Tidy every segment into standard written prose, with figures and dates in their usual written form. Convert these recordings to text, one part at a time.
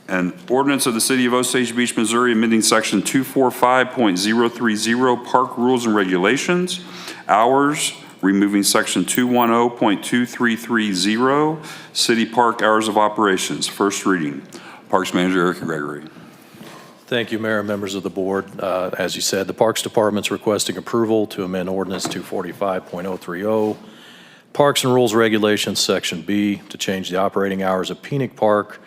An ordinance of the City of Osage Beach, Missouri, amending Section 245.030 Park Rules and Regulations, hours, removing Section 210.2330 City Park Hours of Operations. First reading. Parks Manager Eric Gregory. Thank you, Mayor and members of the board. As you said, the Parks Department's requesting approval to amend Ordinance 245.030 Parks and Rules Regulations, Section B, to change the operating hours of Phoenix Park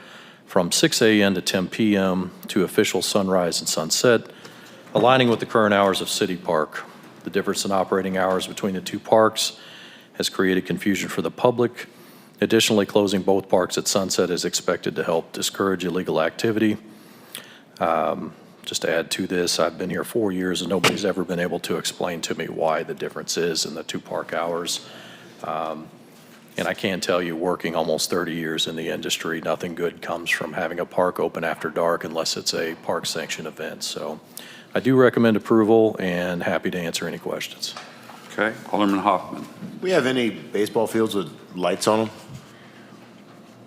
from 6 a.m. to 10 p.m. to official sunrise and sunset, aligning with the current hours of City Park. The difference in operating hours between the two parks has created confusion for the public. Additionally, closing both parks at sunset is expected to help discourage illegal activity. Just to add to this, I've been here 4 years and nobody's ever been able to explain to me why the difference is in the two park hours. And I can tell you, working almost 30 years in the industry, nothing good comes from having a park open after dark unless it's a park sanctioned event. So I do recommend approval and happy to answer any questions. Okay, Alderman Hoffman. We have any baseball fields with lights on them?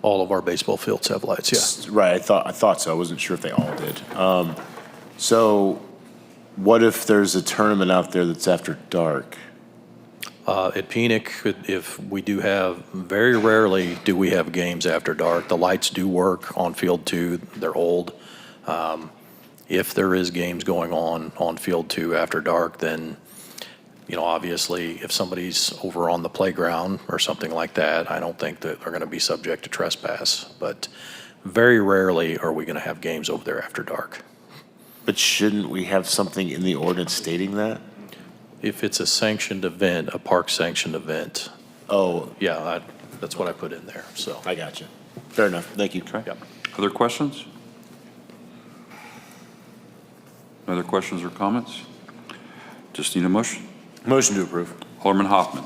All of our baseball fields have lights, yeah. Right, I thought so. I wasn't sure if they all did. So what if there's a tournament out there that's after dark? At Phoenix, if we do have, very rarely do we have games after dark. The lights do work on Field 2. They're old. If there is games going on Field 2 after dark, then, you know, obviously if somebody's over on the playground or something like that, I don't think that they're going to be subject to trespass. But very rarely are we going to have games over there after dark. But shouldn't we have something in the ordinance stating that? If it's a sanctioned event, a park sanctioned event, Oh, yeah, that's what I put in there, so. I got you. Fair enough. Thank you. Okay. Yep. Other questions? Other questions or comments? Just need a motion. Motion to approve. Alderman Hoffman.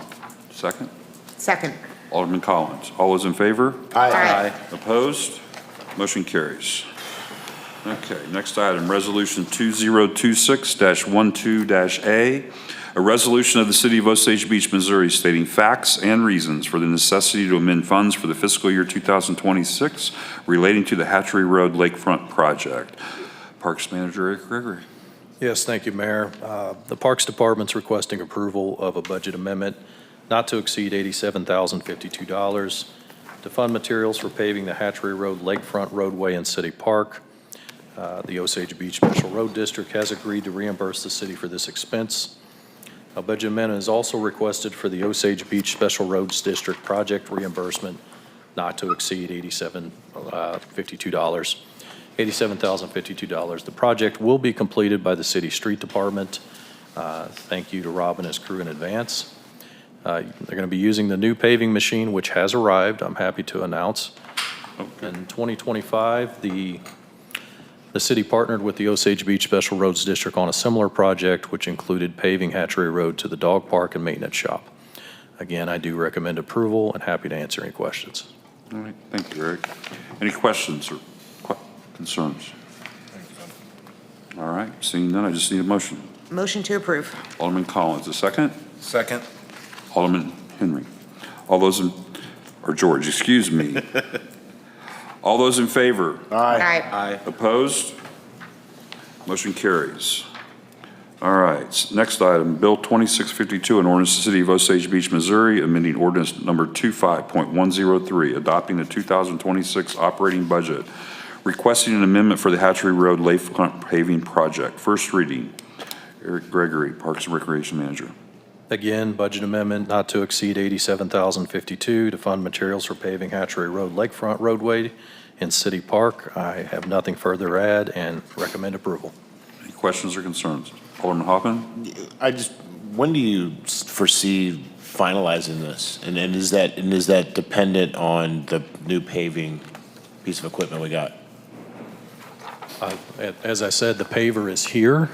Second. Second. Alderman Collins. All those in favor? Aye. Opposed? Motion carries. Okay, next item, Resolution 2026-12-A, a resolution of the City of Osage Beach, Missouri, stating facts and reasons for the necessity to amend funds for the fiscal year 2026 relating to the Hatchery Road Lakefront project. Parks Manager Eric Gregory. Yes, thank you, Mayor. The Parks Department's requesting approval of a budget amendment not to exceed $87,052 to fund materials for paving the Hatchery Road Lakefront roadway in City Park. The Osage Beach Special Road District has agreed to reimburse the city for this expense. A budget amendment is also requested for the Osage Beach Special Roads District project reimbursement not to exceed $87,052. The project will be completed by the city street department. Thank you to Rob and his crew in advance. They're going to be using the new paving machine, which has arrived, I'm happy to announce. Okay. In 2025, the city partnered with the Osage Beach Special Roads District on a similar project, which included paving Hatchery Road to the dog park and maintenance shop. Again, I do recommend approval and happy to answer any questions. All right, thank you, Eric. Any questions or concerns? All right, seeing none, I just need a motion. Motion to approve. Alderman Collins, a second. Second. Alderman Henry. All those in, or George, excuse me. All those in favor? Aye. Opposed? Motion carries. All right, next item, Bill 2652, an ordinance to the City of Osage Beach, Missouri, amending ordinance number 25.103, adopting the 2026 operating budget, requesting an amendment for the Hatchery Road Lakefront paving project. First reading. Eric Gregory, Parks and Recreation Manager. Again, budget amendment not to exceed $87,052 to fund materials for paving Hatchery Road Lakefront roadway in City Park. I have nothing further to add and recommend approval. Any questions or concerns? Alderman Hoffman? When do you foresee finalizing this? And is that dependent on the new paving piece of equipment we got? As I said, the paver is here,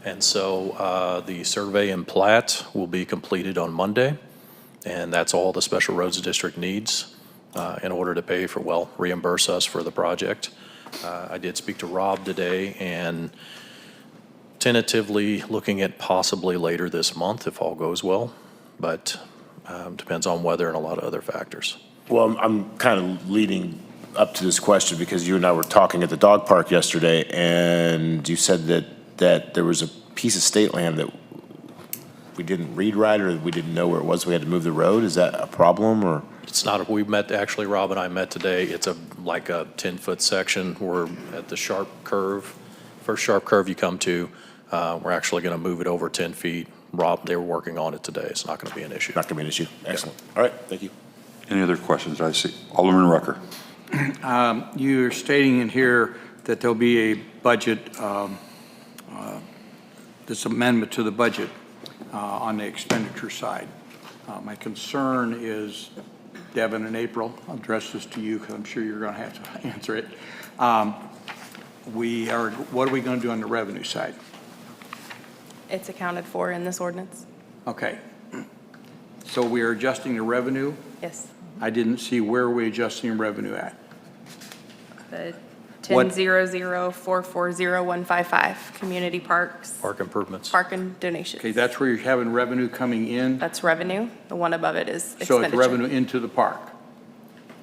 and so the survey and plat will be completed on Monday, and that's all the Special Roads District needs in order to pay for, well, reimburse us for the project. I did speak to Rob today, and tentatively looking at possibly later this month if all goes well, but depends on weather and a lot of other factors. Well, I'm kind of leading up to this question because you and I were talking at the dog park yesterday, and you said that there was a piece of state land that we didn't read right, or we didn't know where it was, we had to move the road. Is that a problem, or? It's not, we met, actually, Rob and I met today. It's like a 10-foot section. We're at the sharp curve, first sharp curve you come to. We're actually going to move it over 10 feet. Rob, they were working on it today. It's not going to be an issue. Not going to be an issue. Excellent. All right, thank you. Any other questions? I see. Alderman Rucker. You're stating in here that there'll be a budget, this amendment to the budget on the expenditure side. My concern is, Devin and April, I'll address this to you because I'm sure you're going to have to answer it. What are we going to do on the revenue side? It's accounted for in this ordinance? Okay. So we are adjusting the revenue. Yes. I didn't see where we're adjusting revenue at. The What- 10-00440-155, community parks, Park improvements. park and donations. Okay, that's where you're having revenue coming in. That's revenue. The one above it is So expenditure. it's revenue into the park.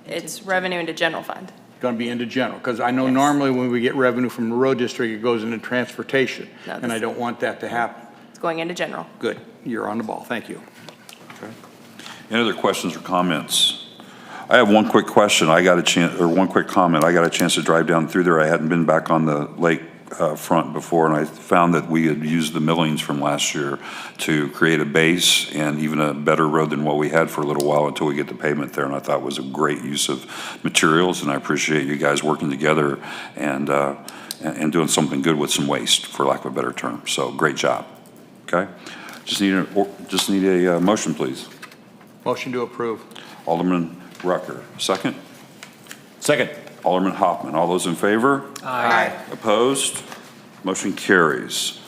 It's revenue into general fund. Going to be into general, because I know Yes. normally when we get revenue from the road district, it goes into transportation, No, and I this- don't want that to happen. It's going into general. Good, you're on the ball, thank you. Any other questions or comments? I have one quick question. One quick comment. I got a chance to drive down through there. I hadn't been back on the lake front before, and I found that we had used the millings from last year to create a base and even a better road than what we had for a little while until we get the pavement there, and I thought it was a great use of materials, and I appreciate you guys working together and doing something good with some waste, for lack of a better term. So great job. Okay? Just need a motion, please. Motion to approve. Alderman Rucker, second. Second. Alderman Hoffman, all those in favor? Aye. Opposed? Motion carries.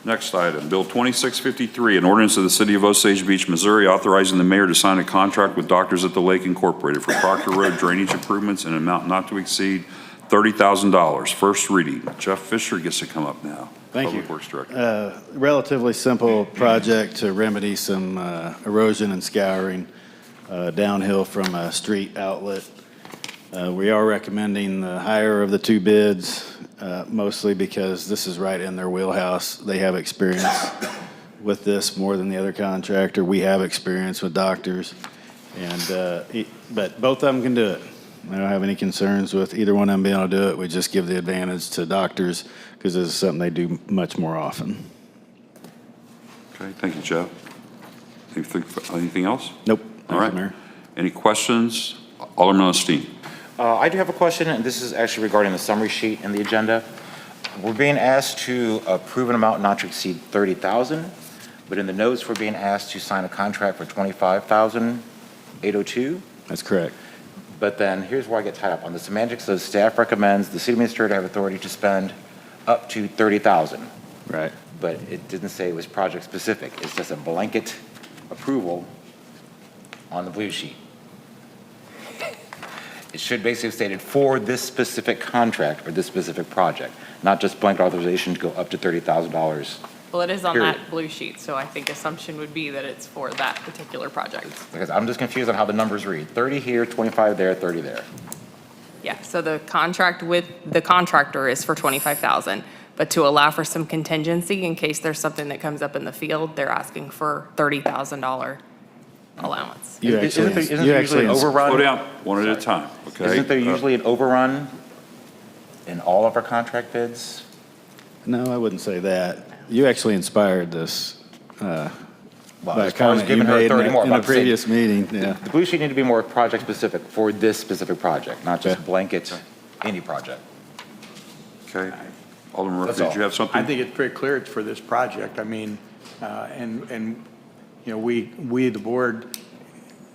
Next item, Bill 2653, an ordinance of the City of Osage Beach, Missouri, authorizing the mayor to sign a contract with Doctors at the Lake Incorporated for Proctor Road drainage improvements in an amount not to exceed $30,000. First reading. Jeff Fisher gets to come up now. Thank you. Public Works Director. Relatively simple project to remedy some erosion and scouring downhill from a street outlet. We are recommending the higher of the two bids, mostly because this is right in their wheelhouse. They have experience with this more than the other contractor. We have experience with Doctors, but both of them can do it. I don't have any concerns with either one of them being able to do it. We just give the advantage to Doctors because this is something they do much more often. Okay, thank you, Jeff. Anything else? Nope. All Thank right. you, Mayor. Any questions? Alderman Osteen. I do have a question, and this is actually regarding the summary sheet in the agenda. We're being asked to approve an amount not to exceed $30,000, but in the notes, we're being asked to sign a contract for $25,802. That's correct. But then here's where I get tied up. On the semantics of staff recommends the city administrator have authority to spend up to $30,000. Right. But it didn't say it was project specific. It's just a blanket approval on the blue sheet. It should basically have stated for this specific contract or this specific project, not just blanket authorization to go up to $30,000. Well, it is on Period. that blue sheet, so I think assumption would be that it's for that particular project. Because I'm just confused on how the numbers read. 30 here, 25 there, 30 there. Yeah, so the contract with the contractor is for $25,000, but to allow for some contingency in case there's something that comes up in the field, they're asking for $30,000 allowance. You Isn't there you usually an overrun? Slow down, one at a time, okay? Isn't there usually an overrun in all of our contract bids? No, I wouldn't say that. You actually inspired this by a as far as comment you giving her made authority more, in I'm a about to say- previous meeting. Yeah. The blue sheet need to be more project specific for this specific project, not just Okay. blanket any project. Okay. Alderman That's Rucker, all. did you have something? I think it's pretty clear it's for this project. I mean, and you know, we, the board,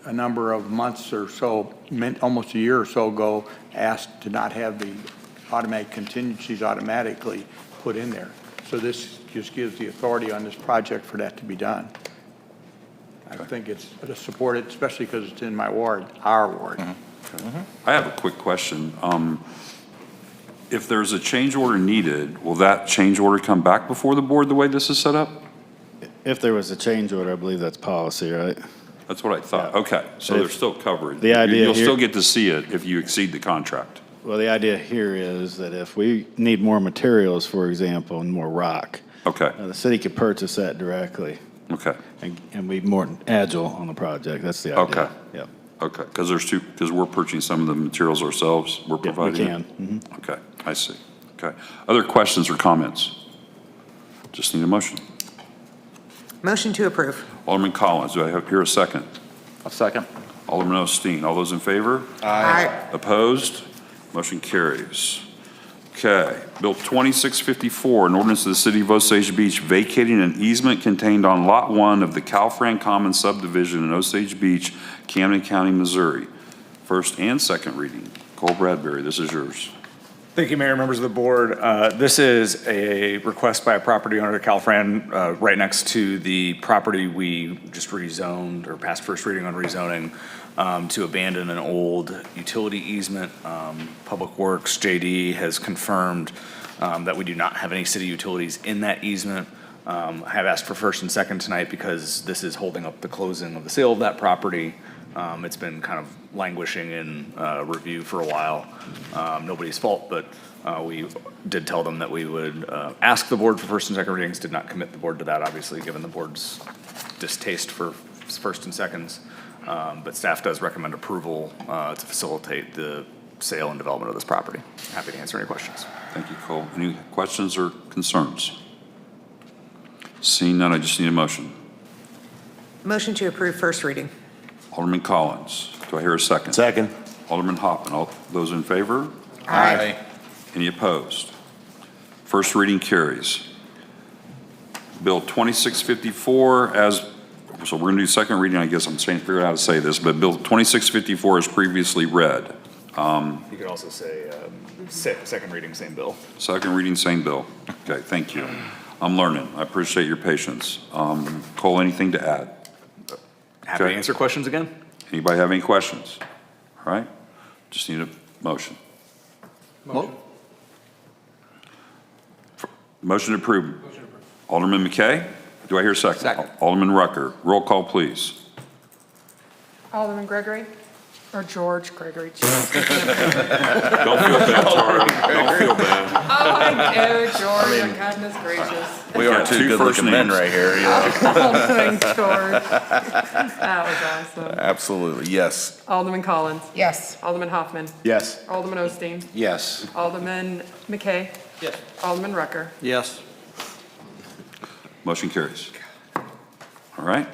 a number of months or so, almost a year or so ago, asked to not have the automatic contingencies automatically put in there. So this just gives the authority on this project for that to be done. I think it's to support it, especially because it's in my ward, our ward. I have a quick question. If there's a change order needed, will that change order come back before the board the way this is set up? If there was a change order, I believe that's policy, right? That's what I thought. Yeah. Okay, so If- they're still covered. The idea You'll here- still get to see it if you exceed the contract. Well, the idea here is that if we need more materials, for example, and more rock, Okay, the city could purchase that directly okay, and be more agile on the project. That's the idea. Okay. Yep. okay. Because we're purchasing some of the materials ourselves, we're Yeah, we providing. can. it? Okay, I see. Okay. Other questions or comments? Just need a motion. Motion to approve. Alderman Collins, do I hear a second? A second. Alderman Osteen, all those in favor? Aye. Opposed? Motion carries. Okay, Bill 2654, an ordinance of the City of Osage Beach vacating an easement contained on Lot 1 of the Calfran Commons subdivision in Osage Beach, Camden County, Missouri. First and second reading. Cole Bradbury, this is yours. Thank you, Mayor, members of the board. This is a request by a property owner, Calfran, right next to the property we just rezoned or passed first reading on rezoning to abandon an old utility easement. Public Works, JD, has confirmed that we do not have any city utilities in that easement. I have asked for first and second tonight because this is holding up the closing of the sale of that property. It's been kind of languishing in review for a while. Nobody's fault, but we did tell them that we would ask the board for first and second readings, did not commit the board to that, obviously, given the board's distaste for first and seconds. But staff does recommend approval to facilitate the sale and development of this property. Happy to answer any questions. Thank you, Cole. Any questions or concerns? Seeing none, I just need a motion. Motion to approve first reading. Alderman Collins, do I hear a second? Second. Alderman Hoffman, all those in favor? Aye. Any opposed? First reading carries. Bill 2654 so we're going to do second reading, I guess I'm trying to figure out how to say this, but Bill 2654 is previously read. You could also say second reading, same bill. Second reading, same bill. Okay, thank you. I'm learning. I appreciate your patience. Cole, anything to add? Happy Okay. to answer questions again. Anybody have any questions? All right, just need a motion. Motion approved. Alderman McKay, do I hear a second? Second. Alderman Rucker, roll call, please. Alderman Gregory, or George Gregory. Don't feel bad, Tara. Don't feel bad. Oh, I do, George, goodness gracious. We got are two two good-looking men first right here. Yeah. Alderman George. That was awesome. Absolutely, yes. Alderman Collins. Yes. Alderman Hoffman. Yes. Alderman Osteen. Yes. Alderman McKay. Yes. Alderman Rucker. Yes. Motion carries. All right.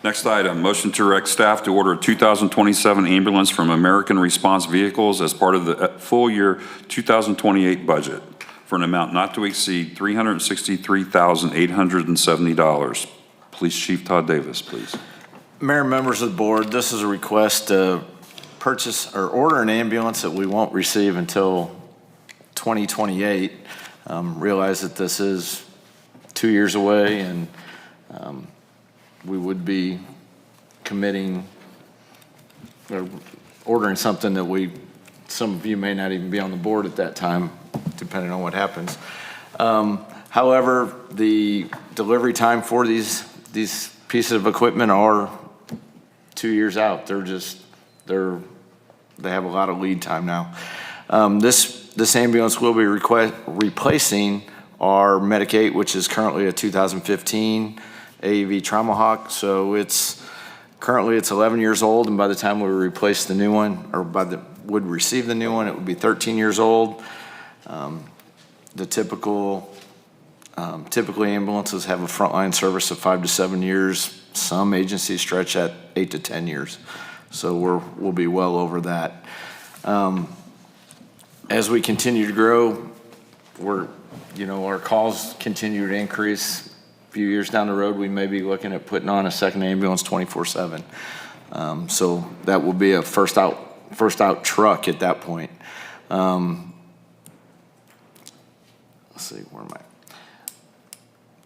Next item, motion to direct staff to order a 2027 ambulance from American Response Vehicles as part of the full year 2028 budget for an amount not to exceed $363,870. Police Chief Todd Davis, please. Mayor, members of the board, this is a request to purchase or order an ambulance that we won't receive until 2028. Realize that this is 2 years away, and we would be committing or ordering something that some of you may not even be on the board at that time, depending on what happens. However, the delivery time for these pieces of equipment are 2 years out. They have a lot of lead time now. This ambulance will be replacing our Medicaid, which is currently a 2015 AEV Traumahawk. So currently it's 11 years old, and by the time we replace the new one, or would receive the new one, it would be 13 years old. The typically ambulances have a frontline service of 5 to 7 years. Some agencies stretch at 8 to 10 years. So we'll be well over that. As we continue to grow, our calls continue to increase. A few years down the road, we may be looking at putting on a second ambulance 24/7. So that will be a first out truck at that point. Let's see, where am I?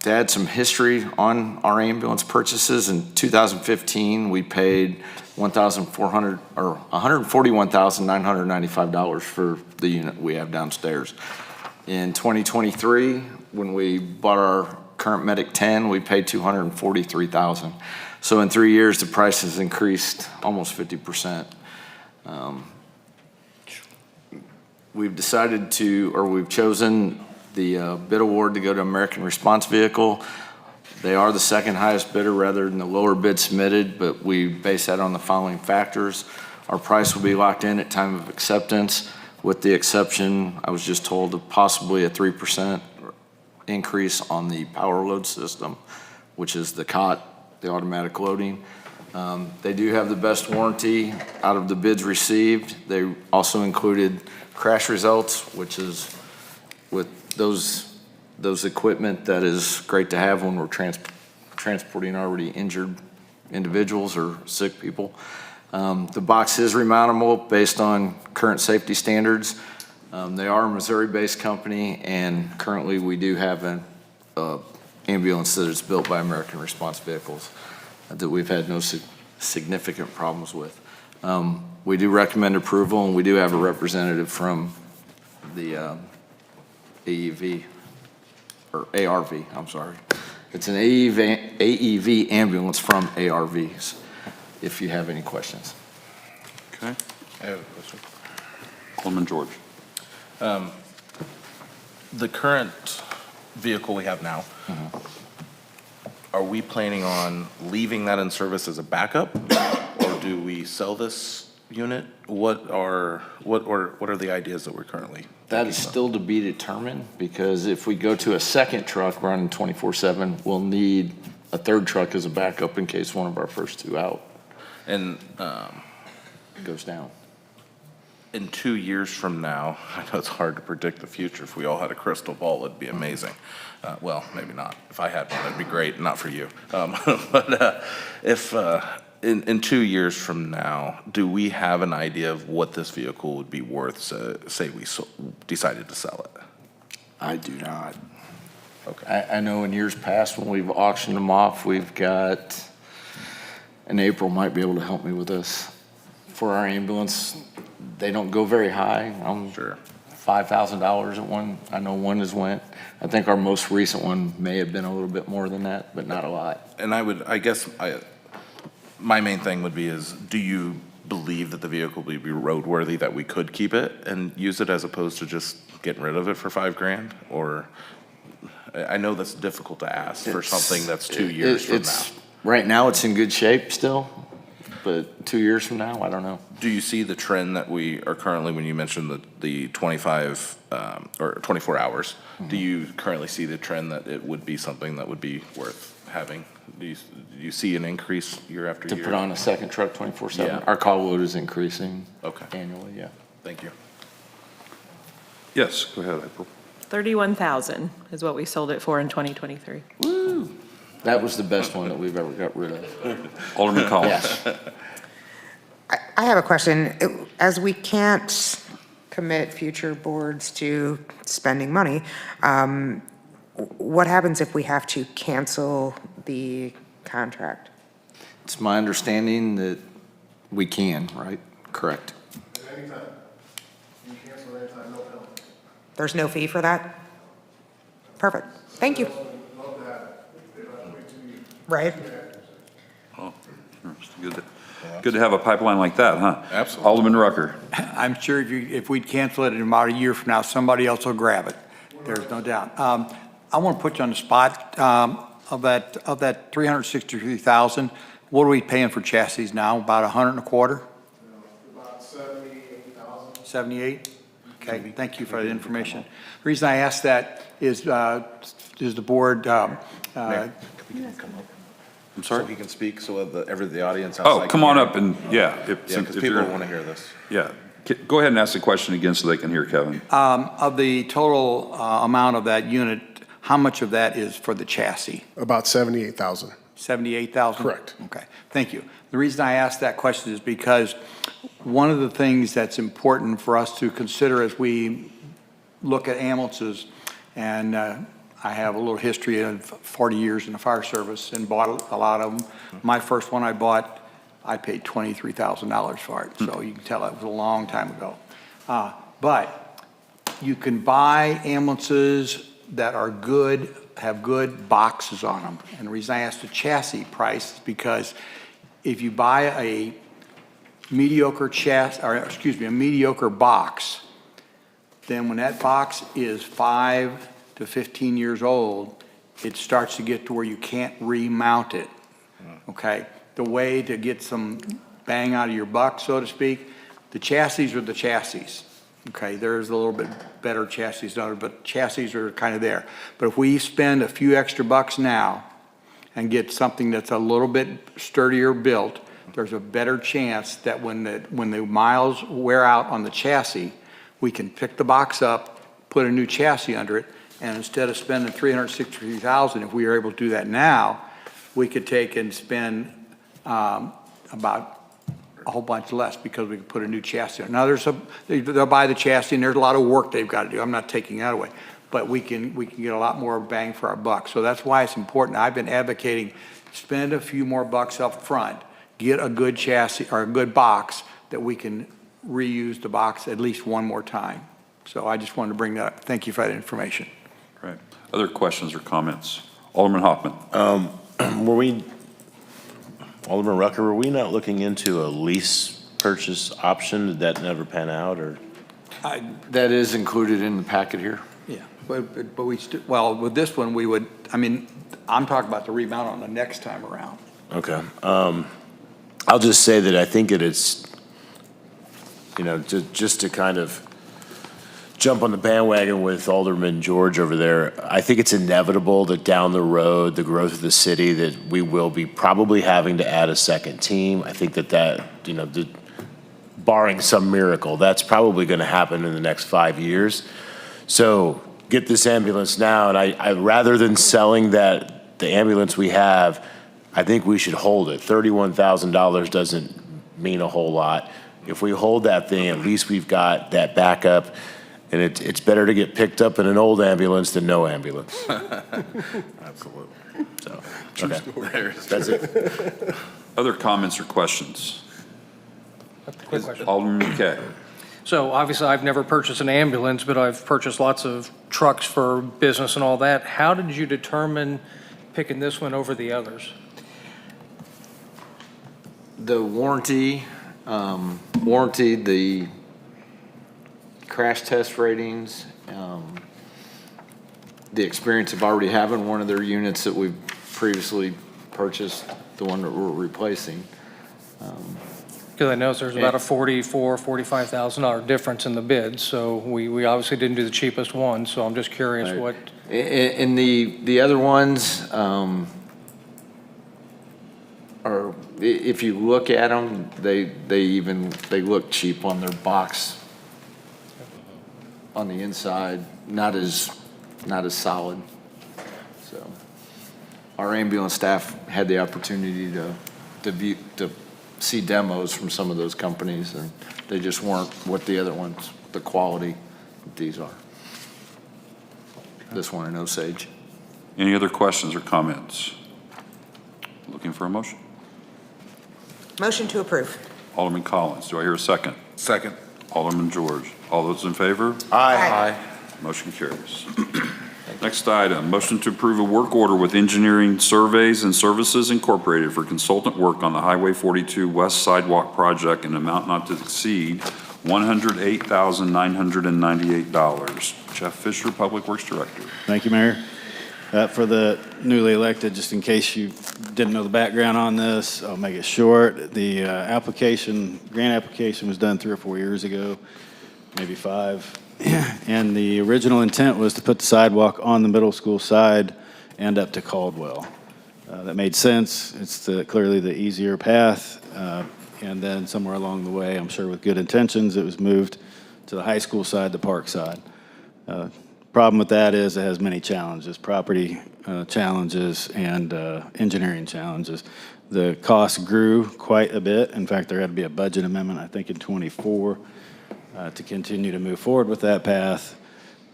To add some history on our ambulance purchases, in 2015, we paid $141,995 for the unit we have downstairs. In 2023, when we bought our current medic 10, we paid $243,000. So in 3 years, the price has increased almost 50%. We've decided to, or we've chosen the bid award to go to American Response Vehicle. They are the second highest bidder rather than the lower bid submitted, but we base that on the following factors. Our price will be locked in at time of acceptance, with the exception, I was just told, of possibly a 3% increase on the power load system, which is the COT, the automatic loading. They do have the best warranty out of the bids received. They also included crash results, which is with those equipment that is great to have when we're transporting already injured individuals or sick people. The box is remountable based on current safety standards. They are a Missouri-based company, and currently we do have an ambulance that is built by American Response Vehicles that we've had no significant problems with. We do recommend approval, and we do have a representative from the AEV, or ARV, I'm sorry. It's an AEV ambulance from ARVs, if you have any questions. Okay. I have a question. Alderman George. The current vehicle we have now, are we planning on leaving that in service as a backup? Or do we sell this unit? What are the ideas that we're currently That is still to be determined, because if we go to a second truck running 24/7, we'll need a third truck as a backup in case one of our first two out And goes down. in 2 years from now, I know it's hard to predict the future. If we all had a crystal ball, it'd be amazing. Well, maybe not. If I had one, that'd be great. Not for you. But if in 2 years from now, do we have an idea of what this vehicle would be worth? Say we decided to sell it. I do not. Okay. I know in years past when we've auctioned them off, we've got, and April might be able to help me with this. For our ambulance, they don't go very high. Sure. $5,000 at one. I know one has went. I think our most recent one may have been a little bit more than that, but not a lot. And I guess my main thing would be is, do you believe that the vehicle would be roadworthy, that we could keep it and use it as opposed to just getting rid of it for $5,000? Or, I know that's difficult to ask for something that's 2 years from now. Right now, it's in good shape still, but 2 years from now, I don't know. Do you see the trend that we are currently, when you mentioned the 25 or 24 hours, do you currently see the trend that it would be something that would be worth having? Do you see an increase year after year? To put on a second truck 24/7? Yeah. Our call load is increasing Okay. annually, yeah. Thank you. Yes, go ahead, April. $31,000 is what we sold it for in 2023. Woo! That was the best one that we've ever got rid of. Alderman Collins. Yes. I have a question. As we can't commit future boards to spending money, what happens if we have to cancel the contract? It's my understanding that we can, right? Correct. Anytime. You cancel anytime, no penalty. There's no fee for that? Perfect. Thank you. Love that. They don't have to wait 2 years. Right? Oh, it's good to have a pipeline like that, huh? Absolutely. Alderman Rucker. I'm sure if we'd cancel it in about a year from now, somebody else will grab it. There's no doubt. I want to put you on the spot. Of that 363,000, what are we paying for chassis now? About 100 and a quarter? About 78,000. 78? Okay, thank you for that information. The reason I ask that is the board, I'm sorry? So he can speak, so the audience. Oh, outside come can on hear up him. and, yeah. Yeah, because people want to hear this. Yeah. Go ahead and ask the question again so they can hear Kevin. of the total amount of that unit, how much of that is for the chassis? About 78,000. 78,000? Correct. Okay, thank you. The reason I asked that question is because one of the things that's important for us to consider as we look at ambulances, and I have a little history of 40 years in the fire service and bought a lot of them. My first one I bought, I paid $23,000 for it, so you can tell that was a long time ago. But you can buy ambulances that are good, have good boxes on them. And the reason I asked the chassis price is because if you buy a mediocre a mediocre box, then when that box is 5 to 15 years old, it starts to get to where you can't remount it, okay? The way to get some bang out of your buck, so to speak, the chassis are the chassis, okay? There's a little bit better chassis than others, but chassis are kind of there. But if we spend a few extra bucks now and get something that's a little bit sturdier built, there's a better chance that when the miles wear out on the chassis, we can pick the box up, put a new chassis under it, and instead of spending $363,000, if we are able to do that now, we could take and spend about a whole bunch less because we can put a new chassis on. Now they'll buy the chassis and there's a lot of work they've got to do. I'm not taking that away, but we can get a lot more bang for our buck. So that's why it's important. I've been advocating spend a few more bucks up front, get a good chassis or a good box that we can reuse the box at least one more time. So I just wanted to bring that up. Thank you for that information. Right. Other questions or comments? Alderman Hoffman. Alderman Rucker, were we not looking into a lease purchase option? Did that never pan out, or? That is included in the packet here. Yeah, but we well, with this one, we would, I mean, I'm talking about the remount on the next time around. Okay. I'll just say that I think it's, just to kind of jump on the bandwagon with Alderman George over there, I think it's inevitable that down the road, the growth of the city, that we will be probably having to add a second team. I think that barring some miracle, that's probably going to happen in the next 5 years. So get this ambulance now, and I rather than selling the ambulance we have, I think we should hold it. $31,000 doesn't mean a whole lot. If we hold that thing, at least we've got that backup. And it's better to get picked up in an old ambulance than no ambulance. Absolutely. So, okay. That's it. Other comments or questions? Quick question. Alderman McKay. So obviously, I've never purchased an ambulance, but I've purchased lots of trucks for business and all that. How did you determine picking this one over the others? The warranty, the crash test ratings, the experience of already having one of their units that we've previously purchased, the one that we're replacing. Because I know there's about a $44,000-$45,000 difference in the bid, so we obviously didn't do the cheapest one, so I'm just curious Right. what. And the other ones are, if you look at them, they look cheap on their box on the inside, not as solid. So our ambulance staff had the opportunity to see demos from some of those companies, and they just weren't what the other ones, the quality that these are. This one in Osage. Any other questions or comments? Looking for a motion? Motion to approve. Alderman Collins, do I hear a second? Second. Alderman George, all those in favor? Aye. Motion carries. Next item, motion to approve a work order with Engineering Surveys and Services Incorporated for consultant work on the Highway 42 West Sidewalk Project in an amount not to exceed $108,998. Jeff Fisher, Public Works Director. Thank you, Mayor. For the newly elected, just in case you didn't know the background on this, I'll make it short. The grant application was done 3 or 4 years ago, maybe 5. And the original intent was to put the sidewalk on the middle school side and up to Caldwell. That made sense. It's clearly the easier path. And then somewhere along the way, I'm sure with good intentions, it was moved to the high school side, the park side. Problem with that is it has many challenges, property challenges and engineering challenges. The cost grew quite a bit. In fact, there had to be a budget amendment, I think, in '24 to continue to move forward with that path.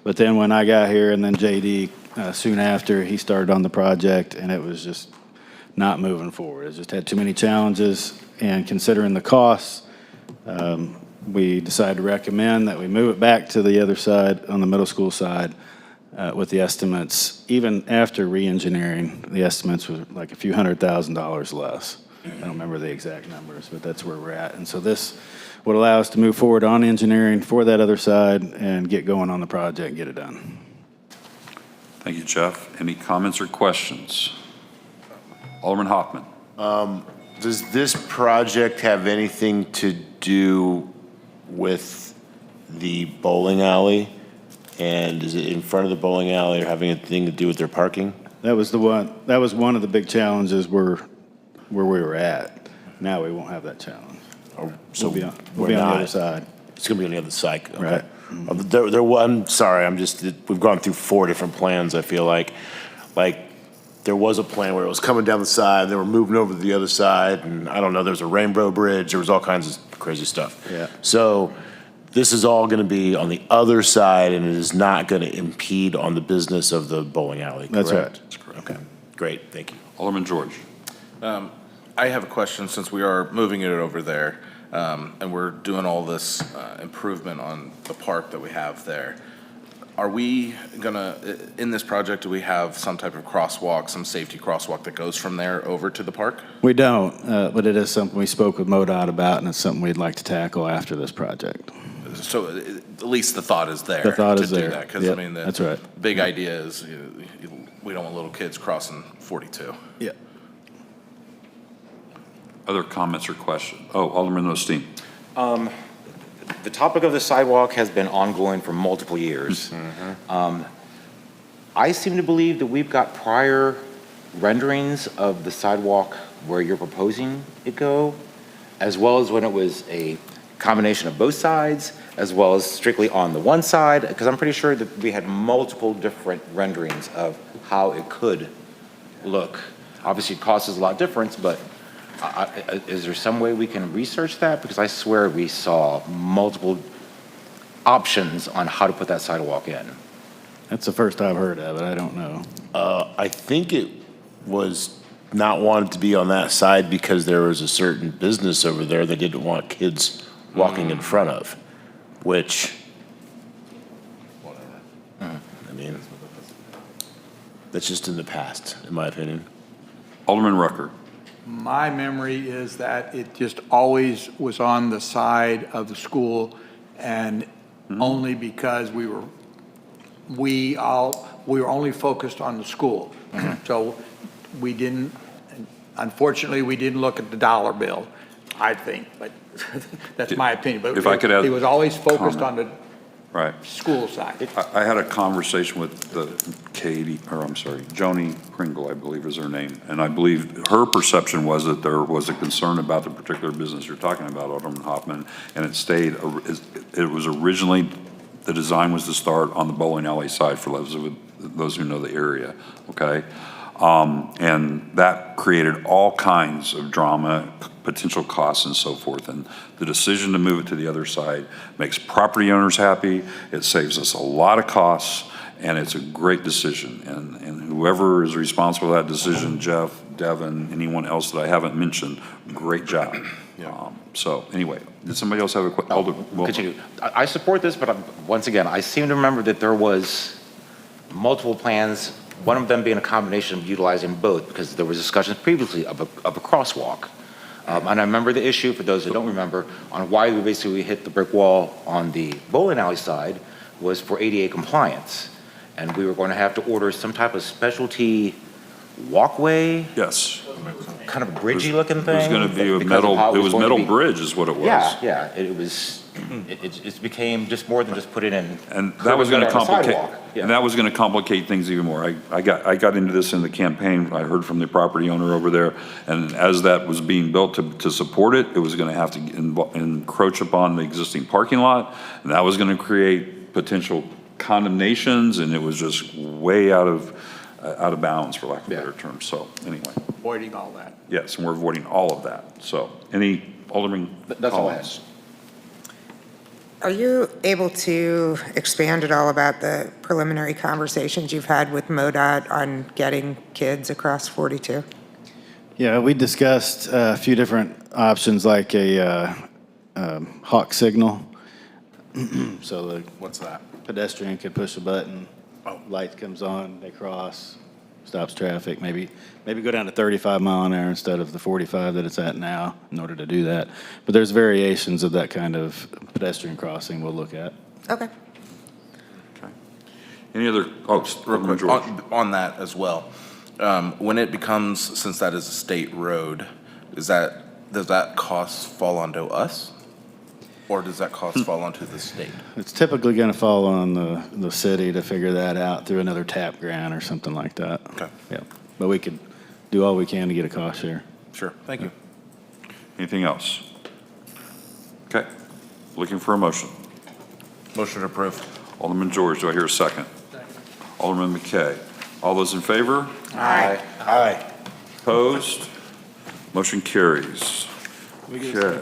But then when I got here and then JD, soon after, he started on the project and it was just not moving forward. It just had too many challenges, and considering the costs, we decided to recommend that we move it back to the other side, on the middle school side, with the estimates. Even after re-engineering, the estimates were like a few $100,000 less. I don't remember the exact numbers, but that's where we're at. And so this would allow us to move forward on engineering for that other side and get going on the project and get it done. Thank you, Jeff. Any comments or questions? Alderman Hoffman. Does this project have anything to do with the bowling alley? And is it in front of the bowling alley or having anything to do with their parking? That was one of the big challenges where we were at. Now we won't have that challenge. So we'll be on the other side. It's going to be on the other side. Okay. Right. I'm sorry, we've gone through 4 different plans, I feel like. Like, there was a plan where it was coming down the side, they were moving over to the other side, and I don't know, there was a rainbow bridge, there was all kinds of crazy stuff. Yeah. So this is all going to be on the other side, and it is not going to impede on the business of the bowling alley, correct? That's right. That's correct. Okay, great, thank you. Alderman George. I have a question, since we are moving it over there, and we're doing all this improvement on the park that we have there. Are we gonna, in this project, do we have some type of crosswalk, some safety crosswalk that goes from there over to the park? We don't, but it is something we spoke with MoDOT about, and it's something we'd like to tackle after this project. So at least the thought is there. The thought to is do there. that, 'cause, Yep, I mean, that's right. big idea is we don't want little kids crossing 42. Yeah. Other comments or questions? Oh, Alderman Osteen. The topic of the sidewalk has been ongoing for multiple years. I seem to believe that we've got prior renderings of the sidewalk where you're proposing it go, as well as when it was a combination of both sides, as well as strictly on the one side, because I'm pretty sure that we had multiple different renderings of how it could look. Obviously, cost is a lot different, but is there some way we can research that? Because I swear we saw multiple options on how to put that sidewalk in. That's the first I've heard of it. I don't know. I think it was not wanted to be on that side because there was a certain business over there they didn't want kids walking in front of, which, I mean, that's just in the past, in my opinion. Alderman Rucker. My memory is that it just always was on the side of the school, and only because we were only focused on the school. So we didn't, unfortunately, we didn't look at the dollar bill, I think, but that's my opinion. But If I could add it was always focused on the Right. school side. I had a conversation with Joni Kringle, I believe is her name, and I believe her perception was that there was a concern about the particular business you're talking about, Alderman Hoffman, and it was originally, the design was to start on the bowling alley side for those who know the area, okay? And that created all kinds of drama, potential costs and so forth. And the decision to move it to the other side makes property owners happy. It saves us a lot of costs, and it's a great decision. And whoever is responsible for that decision, Jeff, Devin, anyone else that I haven't mentioned, great job. So anyway, did somebody else have a question? Continue. I support this, but once again, I seem to remember that there was multiple plans, one of them being a combination of utilizing both, because there was discussions previously of a crosswalk. And I remember the issue, for those that don't remember, on why we basically hit the brick wall on the bowling alley side was for ADA compliance. And we were going to have to order some type of specialty walkway. Yes. Kind of a bridgey looking thing. It was going to be a metal bridge is what it was. Yeah, it was, it became just more than just put it in. And that was going to complicate, Yeah. and that was going to complicate things even more. I got into this in the campaign. I heard from the property owner over there, and as that was being built to support it, it was going to have to encroach upon the existing parking lot, and that was going to create potential condemnations, and it was just way out of bounds, for lack of a better term. So anyway. Avoiding all that. Yes, and we're avoiding all of that. So any Alderman That's all I have. Collins? Are you able to expand at all about the preliminary conversations you've had with MoDOT on getting kids across 42? Yeah, we discussed a few different options, like a hawk signal. So the What's that? pedestrian could push a button light comes on, they cross, stops traffic, maybe go down to 35 mile an hour instead of the 45 that it's at now in order to do that. But there's variations of that kind of pedestrian crossing we'll look at. Okay. Any other, Real quick, George. on that as well, when it becomes, since that is a state road, does that cost fall onto us? Or does that cost fall onto the state? It's typically going to fall on the city to figure that out through another TAP grant or something like that. Okay. Yeah, but we could do all we can to get a cost share. Sure, thank you. Anything else? Okay, looking for a motion. Motion to approve. Alderman George, do I hear a second? Alderman McKay. All those in favor? Aye. Aye. Opposed? Motion carries. Okay.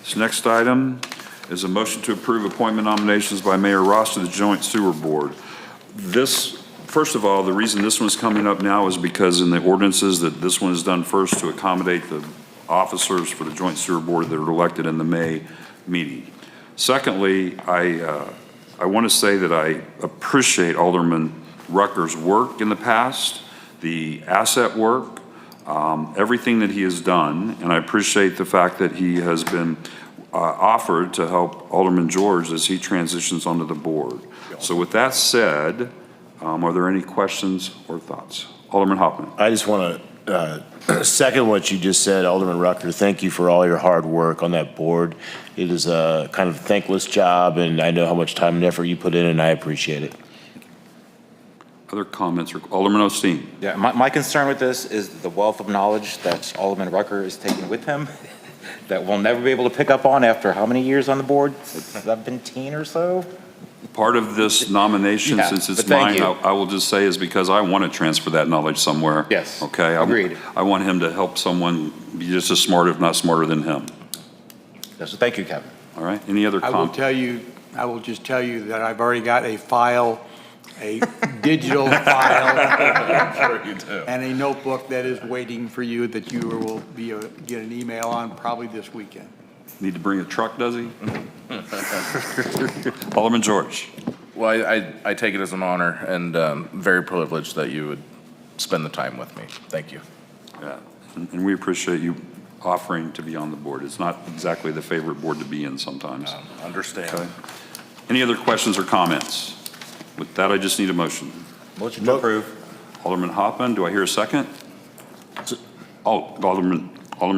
This next item is a motion to approve appointment nominations by Mayor Ross to the Joint Sewer Board. First of all, the reason this one's coming up now is because in the ordinances that this one is done first to accommodate the officers for the Joint Sewer Board that are elected in the May meeting. Secondly, I want to say that I appreciate Alderman Rucker's work in the past, the asset work, everything that he has done, and I appreciate the fact that he has been offered to help Alderman George as he transitions onto the board. So with that said, are there any questions or thoughts? Alderman Hoffman. I just want to second what you just said, Alderman Rucker. Thank you for all your hard work on that board. It is a kind of thankless job, and I know how much time and effort you put in, and I appreciate it. Other comments? Alderman Osteen. Yeah, my concern with this is the wealth of knowledge that Alderman Rucker is taking with him that we'll never be able to pick up on after how many years on the board? 17 or so? Part of this nomination, Yeah, since it's but thank mine, you. I will just say is because I want to transfer that knowledge somewhere. Yes, Okay? agreed. I want him to help someone be just as smart, if not smarter than him. Yes, so thank you, Kevin. All right? Any other I will just tell you that I've already got a file, a digital file. Sure you do. And a notebook that is waiting for you that you will get an email on probably this weekend. Need to bring a truck, does he? Alderman George. Well, I take it as an honor and very privileged that you would spend the time with me. Thank you. Yeah, and we appreciate you offering to be on the board. It's not exactly the favorite board to be in sometimes. Understand. Okay. Any other questions or comments? With that, I just need a motion. Motion to approve. Alderman Hoffman, do I hear a second? Alderman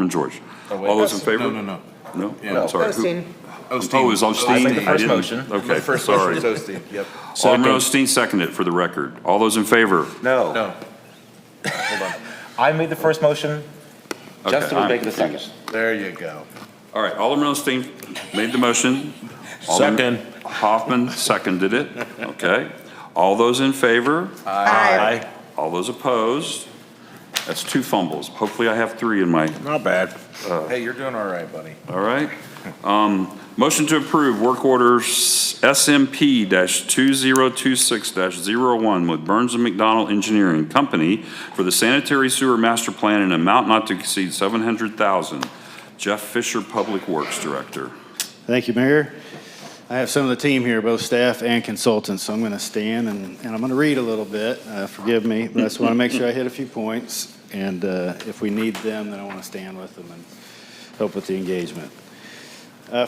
George. wait. All those in favor? No. No? Yeah. I'm sorry. Who- Osteen. Oh, is Osteen? I made the first didn't- motion. Okay, First sorry. motion is Osteen, yep. Alderman Osteen seconded it for the record. All those in favor? No. No, Hold on. I made the first motion. Okay, Justin was I'm making the second. confused. there you go. All right, Alderman Osteen made the motion. Alderman Hoffman seconded it. Okay. All those in favor? Aye. All those opposed? That's 2 fumbles. Hopefully I have 3 in my, Not bad. Hey, you're doing all right, buddy. all right. Motion to approve work orders SMP-2026-01 with Burns and McDonnell Engineering Company for the sanitary sewer master plan in an amount not to exceed $700,000. Jeff Fisher, Public Works Director. Thank you, Mayor. I have some of the team here, both staff and consultants, so I'm going to stand and I'm going to read a little bit. Forgive me, but I just want to make sure I hit a few points. And if we need them, then I want to stand with them and help with the engagement.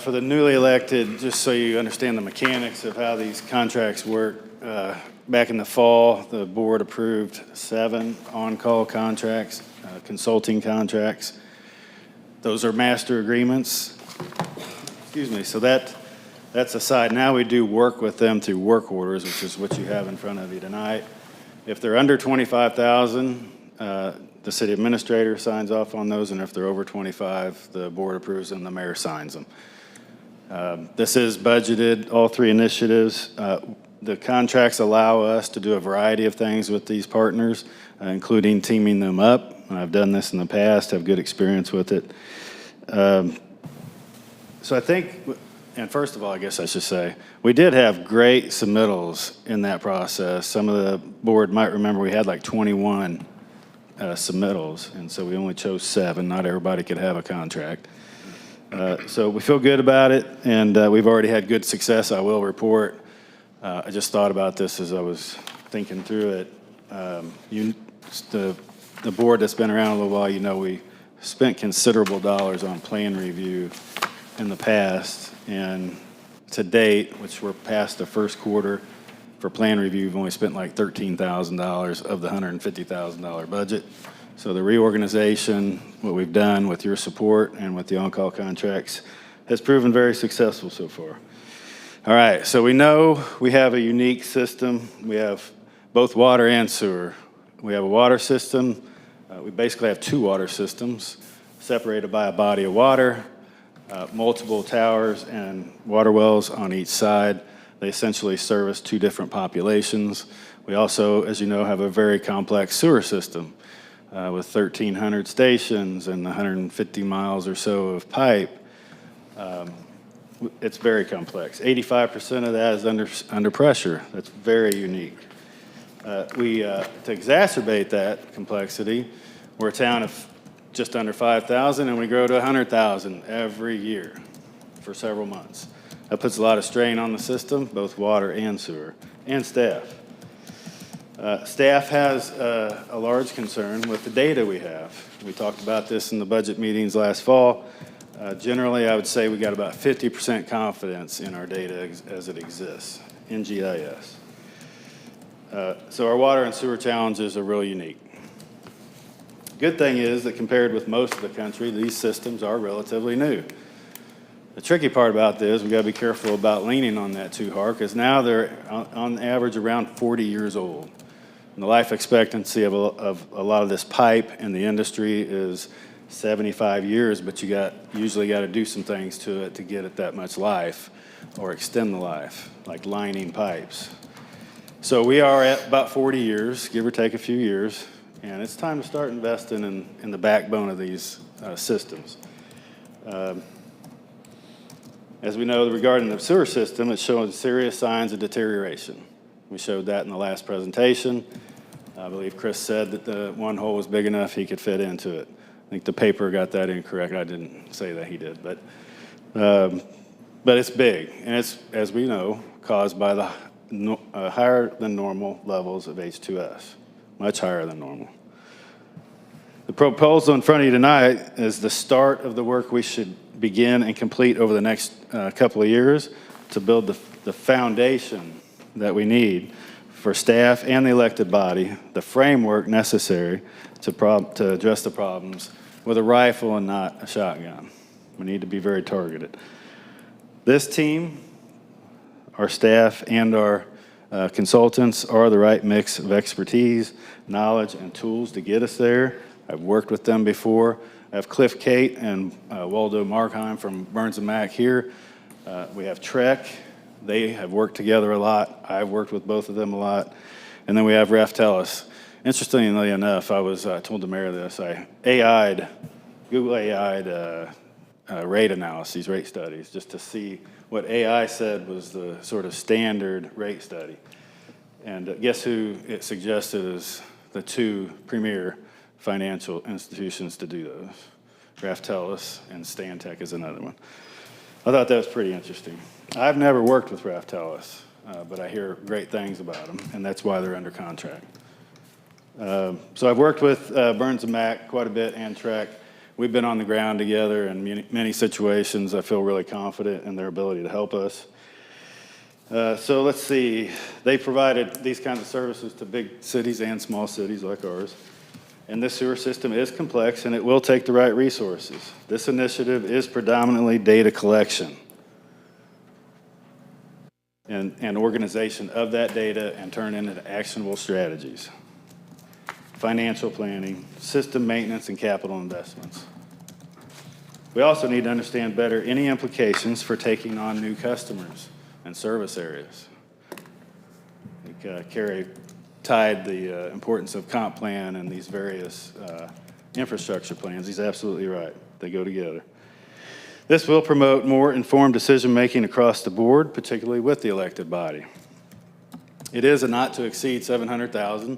For the newly elected, just so you understand the mechanics of how these contracts work, back in the fall, the board approved 7 on-call contracts, consulting contracts. Those are master agreements. Excuse me, so that's aside. Now we do work with them through work orders, which is what you have in front of you tonight. If they're under 25,000, the city administrator signs off on those, and if they're over 25, the board approves them, the mayor signs them. This is budgeted, all 3 initiatives. The contracts allow us to do a variety of things with these partners, including teaming them up. I've done this in the past, have good experience with it. So I think, and first of all, I guess I should say, we did have great submittals in that process. Some of the board might remember we had like 21 submittals, and so we only chose 7. Not everybody could have a contract. So we feel good about it, and we've already had good success, I will report. I just thought about this as I was thinking through it. The board that's been around a little while, you know, we spent considerable dollars on plan review in the past, and to date, which we're past the first quarter, for plan review, we've only spent like $13,000 of the $150,000 budget. So the reorganization, what we've done with your support and with the on-call contracts, has proven very successful so far. All right, so we know we have a unique system. We have both water and sewer. We have a water system. We basically have two water systems separated by a body of water, multiple towers and water wells on each side. They essentially service two different populations. We also, as you know, have a very complex sewer system with 1,300 stations and 150 miles or so of pipe. It's very complex. 85% of that is under pressure. That's very unique. To exacerbate that complexity, we're a town of just under 5,000, and we grow to 100,000 every year for several months. That puts a lot of strain on the system, both water and sewer, and staff. Staff has a large concern with the data we have. We talked about this in the budget meetings last fall. Generally, I would say we got about 50% confidence in our data as it exists in GIS. So our water and sewer challenges are really unique. Good thing is that compared with most of the country, these systems are relatively new. The tricky part about this, we got to be careful about leaning on that too hard, because now they're on average around 40 years old. And the life expectancy of a lot of this pipe in the industry is 75 years, but you usually got to do some things to it to get it that much life or extend the life, like lining pipes. So we are at about 40 years, give or take a few years, and it's time to start investing in the backbone of these systems. As we know, regarding the sewer system, it's showing serious signs of deterioration. We showed that in the last presentation. I believe Chris said that the one hole was big enough he could fit into it. I think the paper got that incorrect. I didn't say that he did, but it's big, and it's, as we know, caused by the higher than normal levels of H2S, much higher than normal. The proposal in front of you tonight is the start of the work we should begin and complete over the next couple of years to build the foundation that we need for staff and the elected body, the framework necessary to address the problems with a rifle and not a shotgun. We need to be very targeted. This team, our staff, and our consultants are the right mix of expertise, knowledge, and tools to get us there. I've worked with them before. I have Cliff Kate and Waldo Markheim from Burns & Mac here. We have Trek. They have worked together a lot. I've worked with both of them a lot. And then we have Ref Tellis. Interestingly enough, I was told the mayor this. Google AI'd rate analyses, rate studies, just to see what AI said was the sort of standard rate study. And guess who it suggested as the two premier financial institutions to do those? Ref Tellis and Stantec is another one. I thought that was pretty interesting. I've never worked with Ref Tellis, but I hear great things about them, and that's why they're under contract. So I've worked with Burns & Mac quite a bit, and Trek. We've been on the ground together in many situations. I feel really confident in their ability to help us. So let's see. They provided these kinds of services to big cities and small cities like ours. And this sewer system is complex, and it will take the right resources. This initiative is predominantly data collection and organization of that data and turn into actionable strategies. Financial planning, system maintenance, and capital investments. We also need to understand better any implications for taking on new customers and service areas. I think Kerry tied the importance of comp plan and these various infrastructure plans. He's absolutely right. They go together. This will promote more informed decision-making across the board, particularly with the elected body. It is a not to exceed $700,000,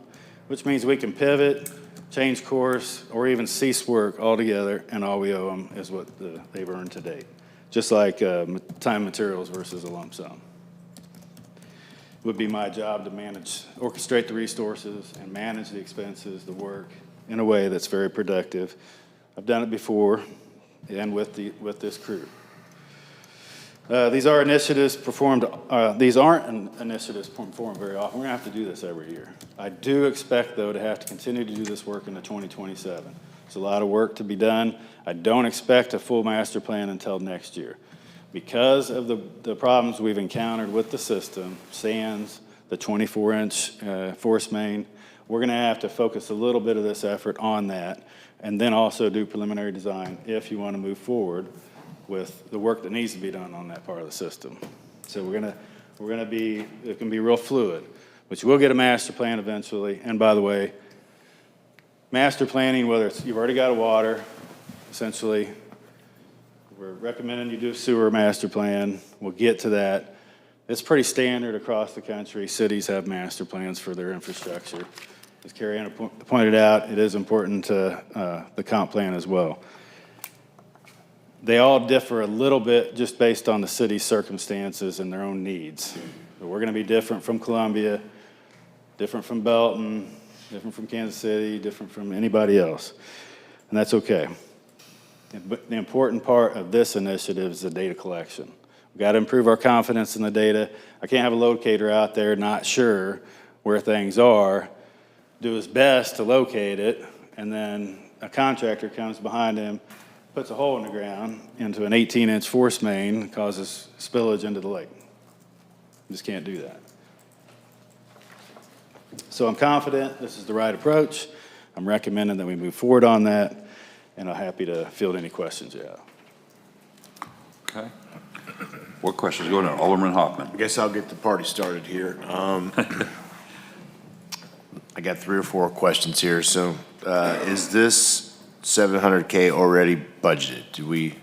which means we can pivot, change course, or even cease work altogether, and all we owe them is what they've earned to date, just like time materials versus a lump sum. would be my job to orchestrate the resources and manage the expenses, the work, in a way that's very productive. I've done it before and with this crew. These aren't initiatives performed very often. We're gonna have to do this every year. I do expect, though, to have to continue to do this work into 2027. It's a lot of work to be done. I don't expect a full master plan until next year. Because of the problems we've encountered with the system, sands, the 24-inch force main, we're gonna have to focus a little bit of this effort on that, and then also do preliminary design if you wanna move forward with the work that needs to be done on that part of the system. So it can be real fluid, but you will get a master plan eventually. And by the way, master planning, whether it's, you've already got a water, essentially, we're recommending you do a sewer master plan. We'll get to that. It's pretty standard across the country. Cities have master plans for their infrastructure. As Carrie Ann pointed out, it is important to the comp plan as well. They all differ a little bit just based on the city's circumstances and their own needs. But we're gonna be different from Columbia, different from Belton, different from Kansas City, different from anybody else. And that's okay. But the important part of this initiative is the data collection. We've got to improve our confidence in the data. I can't have a locator out there not sure where things are, do his best to locate it, and then a contractor comes behind him, puts a hole in the ground into an 18-inch force main, causes spillage into the lake. You just can't do that. So I'm confident this is the right approach. I'm recommending that we move forward on that, and I'm happy to field any questions you have. Okay. What questions? Go ahead, Alderman Hoffman. I guess I'll get the party started here. I got 3 or 4 questions here. So is this 700K already budgeted?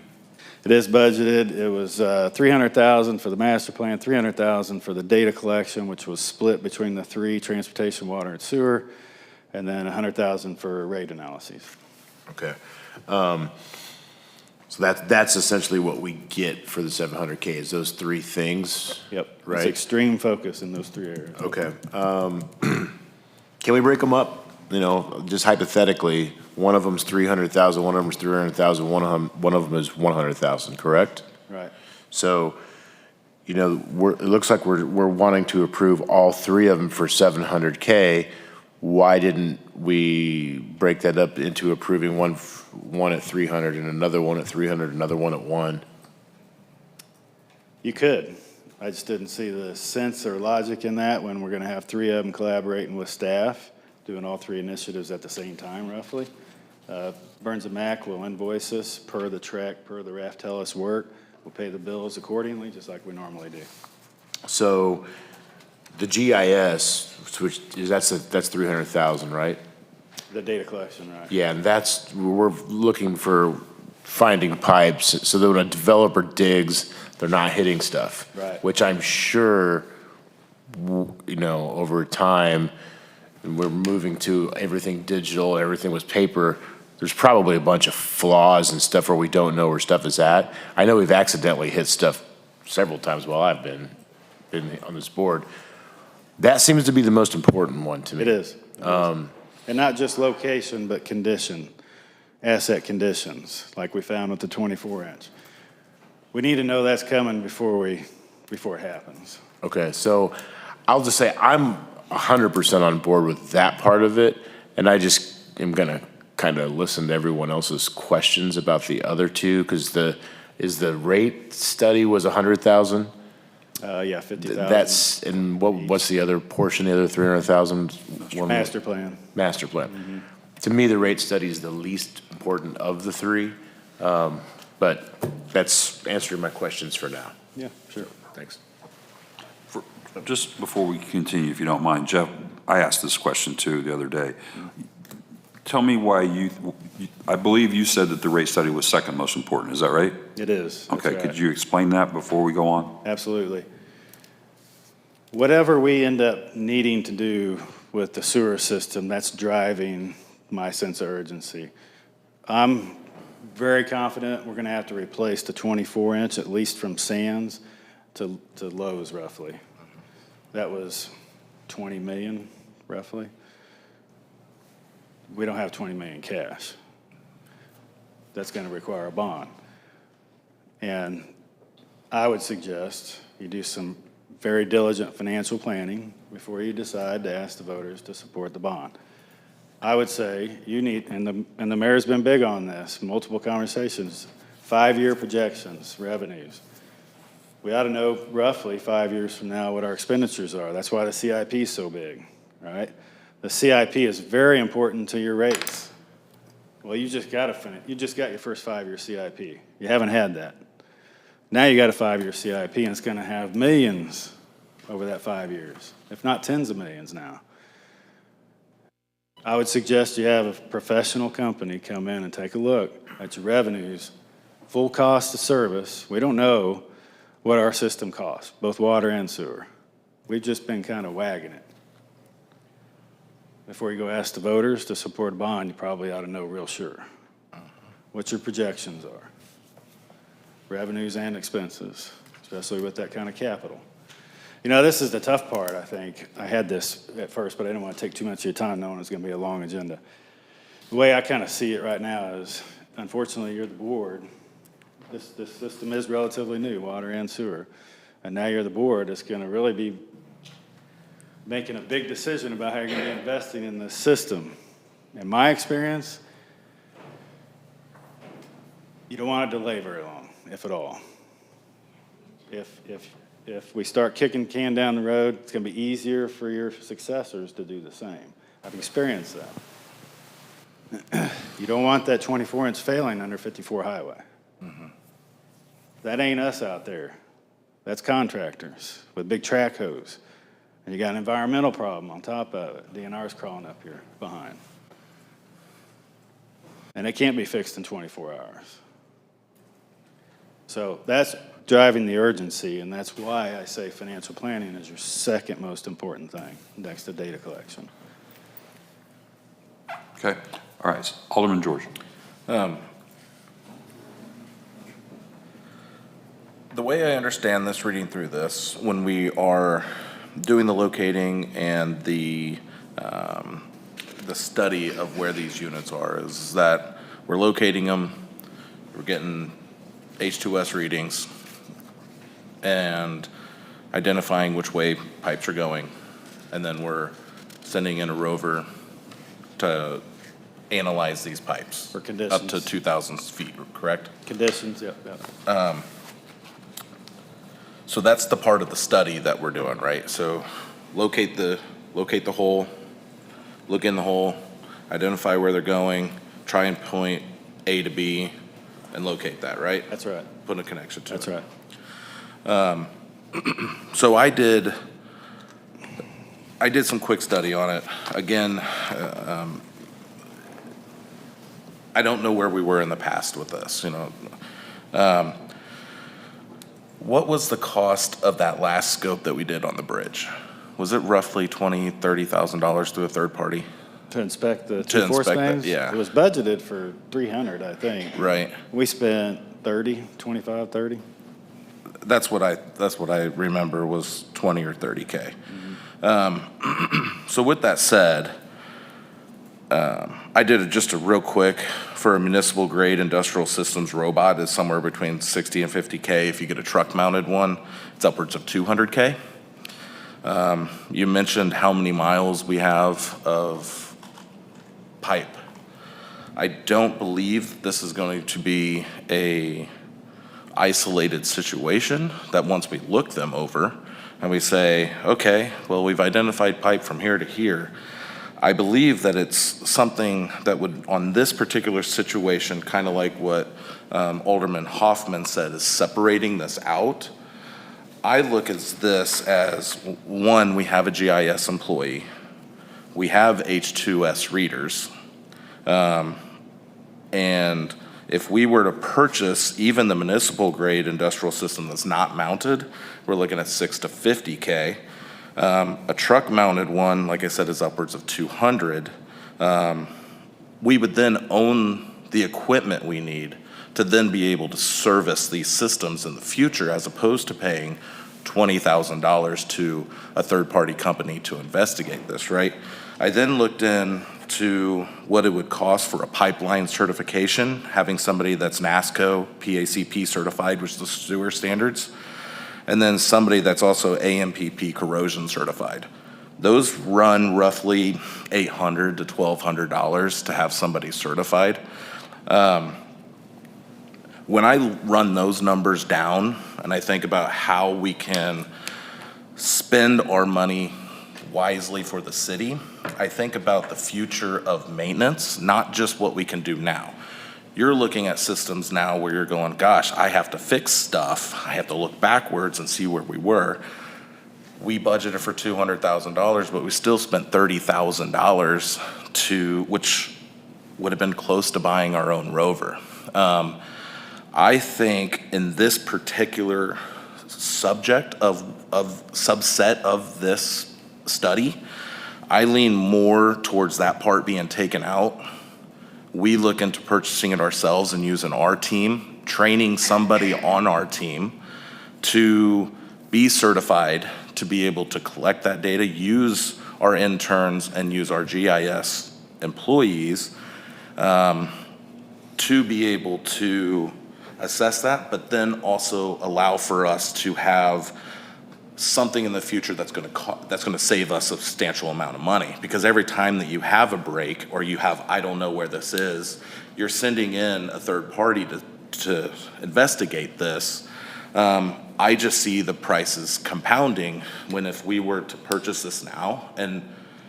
It is budgeted. It was $300,000 for the master plan, $300,000 for the data collection, which was split between the 3, transportation, water, and sewer, and then $100,000 for rate analyses. Okay. So that's essentially what we get for the 700K, is those 3 things? Yep. Right. It's extreme focus in those 3 areas. Okay. Can we break them up? You know, just hypothetically, one of them's 300,000, one of them's 300,000, one of them is 100,000, correct? Right. So, you know, it looks like we're wanting to approve all 3 of them for 700K. Why didn't we break that up into approving one at 300 and another one at 300, another one at 1? You could. I just didn't see the sense or logic in that when we're going to have 3 of them collaborating with staff, doing all 3 initiatives at the same time, roughly. Burns and Mac will invoice us per the TREC, per the Raftellus work. We'll pay the bills accordingly, just like we normally do. So the GIS, which is that's 300,000, right? The data collection, right? Yeah, and we're looking for finding pipes so that when a developer digs, they're not hitting stuff. Right. Which I'm sure, you know, over time, we're moving to everything digital, everything was paper. There's probably a bunch of flaws and stuff where we don't know where stuff is at. I know we've accidentally hit stuff several times while I've been on this board. That seems to be the most important one to me. It is. And not just location, but condition, asset conditions, like we found with the 24-inch. We need to know that's coming before it happens. Okay, so I'll just say I'm 100% on board with that part of it, and I just am gonna kind of listen to everyone else's questions about the other 2, because the rate study was 100,000? Yeah, 50,000. That's, and what's the other portion, the other 300,000? Master plan. Master plan. Mm-hmm. To me, the rate study is the least important of the 3, but that's answering my questions for now. Yeah, sure. Thanks. Just before we continue, if you don't mind, Jeff, I asked this question too the other day. Tell me why I believe you said that the rate study was second most important, is that right? It is. That's Okay, right. could you explain that before we go on? Absolutely. Whatever we end up needing to do with the sewer system, that's driving my sense of urgency. I'm very confident we're going to have to replace the 24-inch, at least from Sands to Lowe's roughly. That was 20 million, roughly. We don't have 20 million cash. That's going to require a bond. And I would suggest you do some very diligent financial planning before you decide to ask the voters to support the bond. I would say you need, and the mayor's been big on this, multiple conversations, 5-year projections, revenues. We ought to know roughly 5 years from now what our expenditures are. That's why the CIP is so big, right? The CIP is very important to your rates. Well, you just got your first 5-year CIP. You haven't had that. Now you got a 5-year CIP, and it's going to have millions over that 5 years, if not tens of millions now. I would suggest you have a professional company come in and take a look at your revenues, full cost of service. We don't know what our system costs, both water and sewer. We've just been kind of wagging it. Before you go ask the voters to support a bond, you probably ought to know real sure what your projections are. Revenues and expenses, especially with that kind of capital. You know, this is the tough part, I think. I had this at first, but I didn't want to take too much of your time knowing it's going to be a long agenda. The way I kind of see it right now is, unfortunately, you're the board. This system is relatively new, water and sewer. And now you're the board. It's going to really be making a big decision about how you're going to be investing in this system. In my experience, you don't want to delay very long, if at all. If we start kicking the can down the road, it's going to be easier for your successors to do the same. I've experienced that. You don't want that 24-inch failing under 54 highway. Mm-hmm. That ain't us out there. That's contractors with big track hose. And you got an environmental problem on top of it. DNR's crawling up here behind. And it can't be fixed in 24 hours. So that's driving the urgency, and that's why I say financial planning is your second most important thing next to data collection. Okay. All right. Alderman George. The way I understand this, reading through this, when we are doing the locating and the study of where these units are, is that we're locating them, we're getting H2S readings, and identifying which way pipes are going, and then we're sending in a rover to analyze these pipes. For conditions. Up to 2,000 feet, correct? Conditions, yep. So that's the part of the study that we're doing, right? So locate the hole, look in the hole, identify where they're going, try and point A to B, and locate that, right? That's right. Put a connection to it. That's right. So I did some quick study on it. Again, I don't know where we were in the past with this, you know. What was the cost of that last scope that we did on the bridge? Was it roughly $20,000, $30,000 through a third party? To inspect the To two force inspect that, mains? yeah. It was budgeted for 300, I think. Right. We spent 30, 25, 30. That's what I remember was 20 or 30K. So with that said, I did just a real quick for a municipal grade industrial systems robot is somewhere between 60 and 50K. If you get a truck mounted one, it's upwards of 200K. You mentioned how many miles we have of pipe. I don't believe this is going to be a isolated situation, that once we look them over and we say, okay, well, we've identified pipe from here to here. I believe that it's something that would, on this particular situation, kind of like what Alderman Hoffman said, is separating this out. I look at this as, one, we have a GIS employee. We have H2S readers. And if we were to purchase even the municipal grade industrial system that's not mounted, we're looking at 6 to 50K. A truck mounted one, like I said, is upwards of 200. We would then own the equipment we need to then be able to service these systems in the future, as opposed to paying $20,000 to a third-party company to investigate this, right? I then looked into what it would cost for a pipeline certification, having somebody that's NASCO, PACP certified, which is the sewer standards, and then somebody that's also AMPP corrosion certified. Those run roughly $800 to $1,200 to have somebody certified. When I run those numbers down and I think about how we can spend our money wisely for the city, I think about the future of maintenance, not just what we can do now. You're looking at systems now where you're going, gosh, I have to fix stuff. I have to look backwards and see where we were. We budgeted for $200,000, but we still spent $30,000 which would have been close to buying our own rover. I think in this particular subject subset of this study, I lean more towards that part being taken out. We look into purchasing it ourselves and using our team, training somebody on our team to be certified to be able to collect that data, use our interns and use our GIS employees to be able to assess that, but then also allow for us to have something in the future that's going to save us a substantial amount of money. Because every time that you have a break or you have, I don't know where this is, you're sending in a third party to investigate this. I just see the prices compounding when if we were to purchase this now and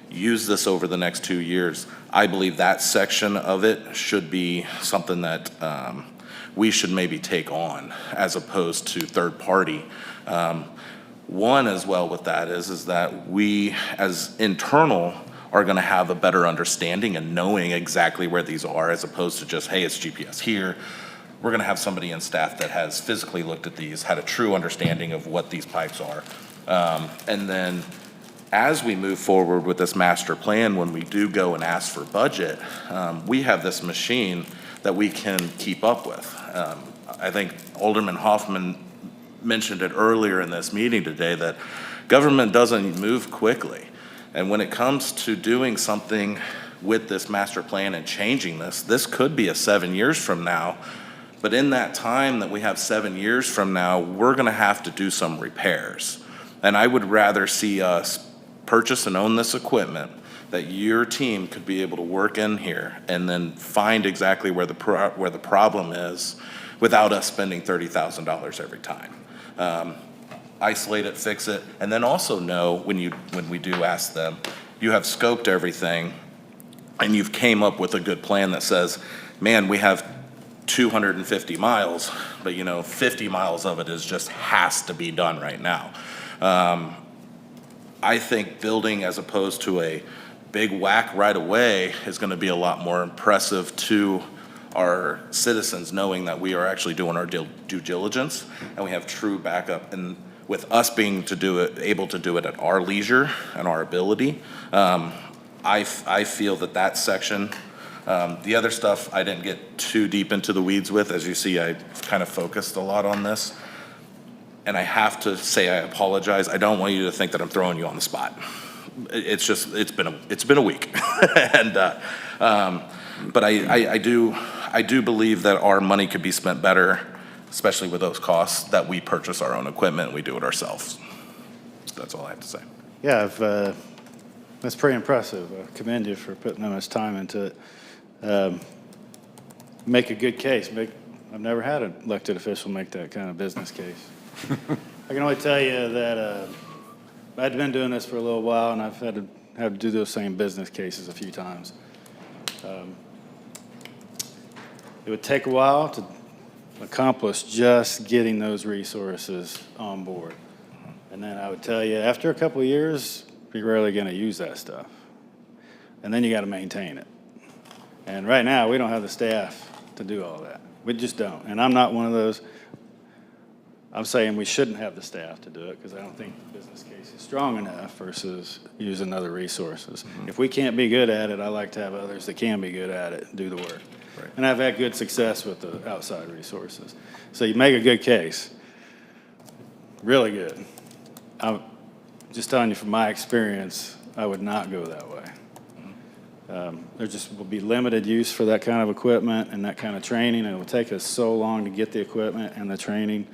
use this over the next 2 years, I believe that section of it should be something that we should maybe take on as opposed to third party. One as well with that is that we as internal are gonna have a better understanding and knowing exactly where these are as opposed to just, hey, it's GPS here. We're gonna have somebody in staff that has physically looked at these, had a true understanding of what these pipes are. And then as we move forward with this master plan, when we do go and ask for budget, we have this machine that we can keep up with. I think Alderman Hoffman mentioned it earlier in this meeting today that government doesn't move quickly. And when it comes to doing something with this master plan and changing this could be a 7 years from now. But in that time that we have 7 years from now, we're gonna have to do some repairs. And I would rather see us purchase and own this equipment that your team could be able to work in here and then find exactly where the problem is without us spending $30,000 every time. Isolate it, fix it, and then also know when we do ask them, you have scoped everything and you've came up with a good plan that says, man, we have 250 miles, but 50 miles of it has to be done right now. I think building as opposed to a big whack right away is going to be a lot more impressive to our citizens, knowing that we are actually doing our due diligence and we have true backup. And with us being able to do it at our leisure and our ability, I feel that section, the other stuff I didn't get too deep into the weeds with. As you see, I kind of focused a lot on this. And I have to say I apologize. I don't want you to think that I'm throwing you on the spot. It's been a week, and but I do believe that our money could be spent better, especially with those costs that we purchase our own equipment and we do it ourselves. That's all I have to say. Yeah, that's pretty impressive. I commend you for putting that much time into it. Make a good case. I've never had an elected official make that kind of business case. I can only tell you that I've been doing this for a little while, and I've had to do those same business cases a few times. It would take a while to accomplish just getting those resources on board. And then I would tell you, after a couple of years, you're rarely going to use that stuff. And then you got to maintain it. And right now, we don't have the staff to do all that. We just don't. And I'm not one of those. I'm saying we shouldn't have the staff to do it because I don't think the business case is strong enough versus using other resources. If we can't be good at it, I like to have others that can be good at it and do the work. Right. And I've had good success with the outside resources. So you make a good case, really good. I'm just telling you from my experience, I would not go that way. There just will be limited use for that kind of equipment and that kind of training, and it will take us so long to get the equipment and the training,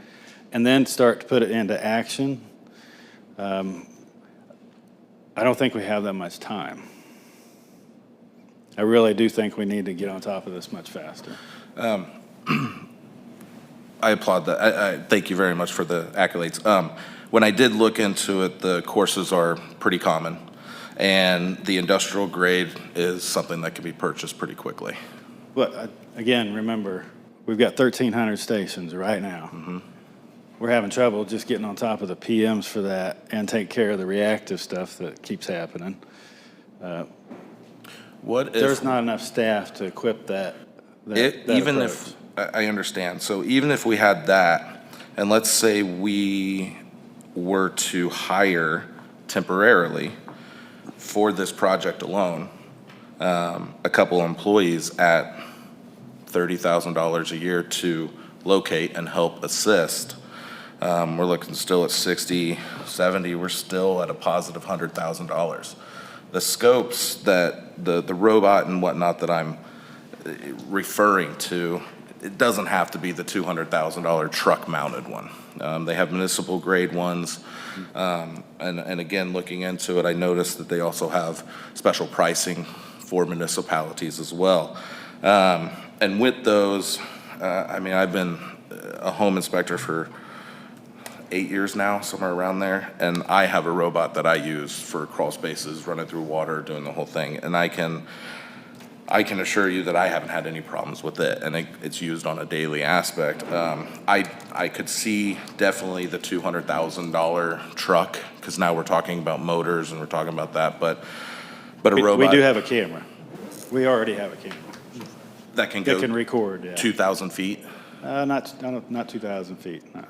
and then start to put it into action. I don't think we have that much time. I really do think we need to get on top of this much faster. I applaud that. I thank you very much for the accolades. When I did look into it, the courses are pretty common, and the industrial grade is something that can be purchased pretty quickly. But again, remember, we've got 1,300 stations right now. We're having trouble just getting on top of the PMs for that and take care of the reactive stuff that keeps happening. What if There's not enough staff to equip that even approach. if I understand, so even if we had that, and let's say we were to hire temporarily for this project alone, a couple employees at $30,000 a year to locate and help assist, we're looking still at 60, 70, we're still at a positive $100,000. The scopes that the robot and whatnot that I'm referring to, it doesn't have to be the $200,000 truck mounted one. They have municipal grade ones. And again, looking into it, I noticed that they also have special pricing for municipalities as well. And with those, I mean, I've been a home inspector for 8 years now, somewhere around there, and I have a robot that I use for crawl spaces, running through water, doing the whole thing, and I can assure you that I haven't had any problems with it, and it's used on a daily aspect. I could see definitely the $200,000 truck, because now we're talking about motors and we're talking about that, but a robot. We do have a camera. We already have a camera. That can go. That can record, yeah. 2,000 feet? Not 2,000 feet, no.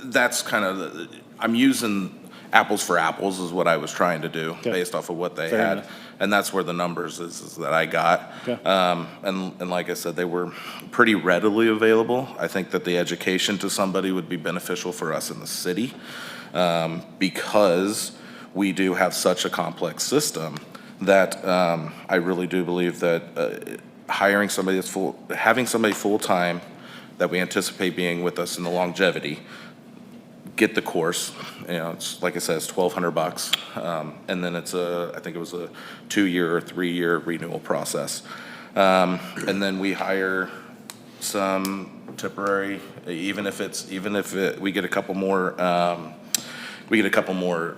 That's kind of, I'm using apples for apples is what I was trying to do based off of what they Fair had. enough. And that's where the numbers is that I got. Okay. And like I said, they were pretty readily available. I think that the education to somebody would be beneficial for us in the city, because we do have such a complex system that I really do believe that hiring somebody having somebody full-time that we anticipate being with us in the longevity, get the course, you know, it's like I said, it's $1,200, and then it's I think it was a 2-year or 3-year renewal process, and then we hire some temporary, even if we get a couple more,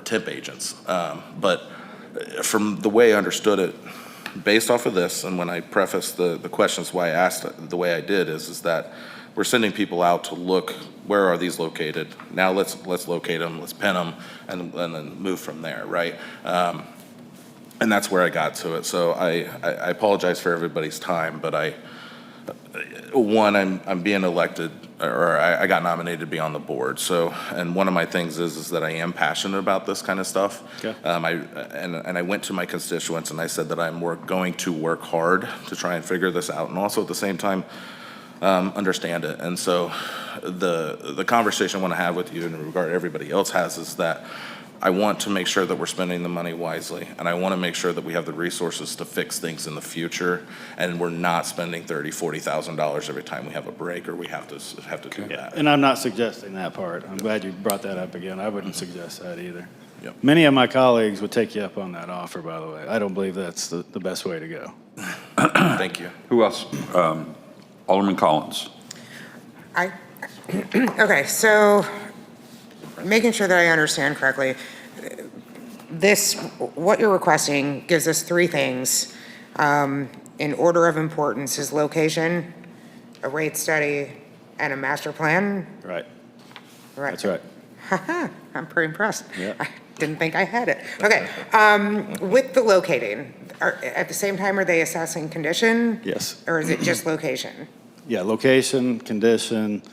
temp agents, but from the way I understood it, based off of this, and when I prefaced the questions why I asked it the way I did is that we're sending people out to look, where are these located? Now let's locate them, let's pin them, and then move from there, right? And that's where I got to it. So I apologize for everybody's time, but I'm being elected, or I got nominated to be on the board. So, and one of my things is that I am passionate about this kind of stuff. Okay. I went to my constituents and I said that I'm going to work hard to try and figure this out, and also at the same time, understand it. And so the conversation I want to have with you in regard to everybody else has is that I want to make sure that we're spending the money wisely, and I want to make sure that we have the resources to fix things in the future, and we're not spending $30,000, $40,000 every time we have a break or we have to do that. And I'm not suggesting that part. I'm glad you brought that up again. I wouldn't suggest that either. Yep. Many of my colleagues would take you up on that offer, by the way. I don't believe that's the best way to go. Thank you. Who else? Alderman Collins. Okay, so making sure that I understand correctly, what you're requesting gives us 3 things. In order of importance is location, a rate study, and a master plan? Right. Right. That's right. Haha, I'm pretty impressed. Yeah. I didn't think I had it. Okay, with the locating, at the same time, are they assessing condition? Yes. Or is it just location? Yeah, location, condition,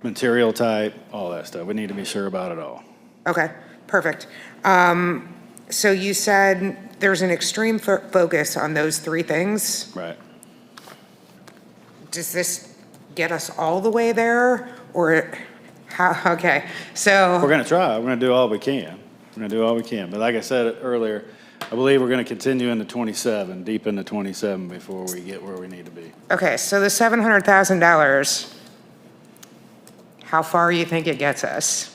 material type, all that stuff. We need to be sure about it all. Okay, perfect. So you said there's an extreme focus on those 3 things. Right. Does this get us all the way there? Or Okay, We're so, going to try. We're going to do all we can. We're going to do all we can. But like I said earlier, I believe we're going to continue into 27, deep into 27 before we get where we need to be. okay, so the $700,000, how far you think it gets us?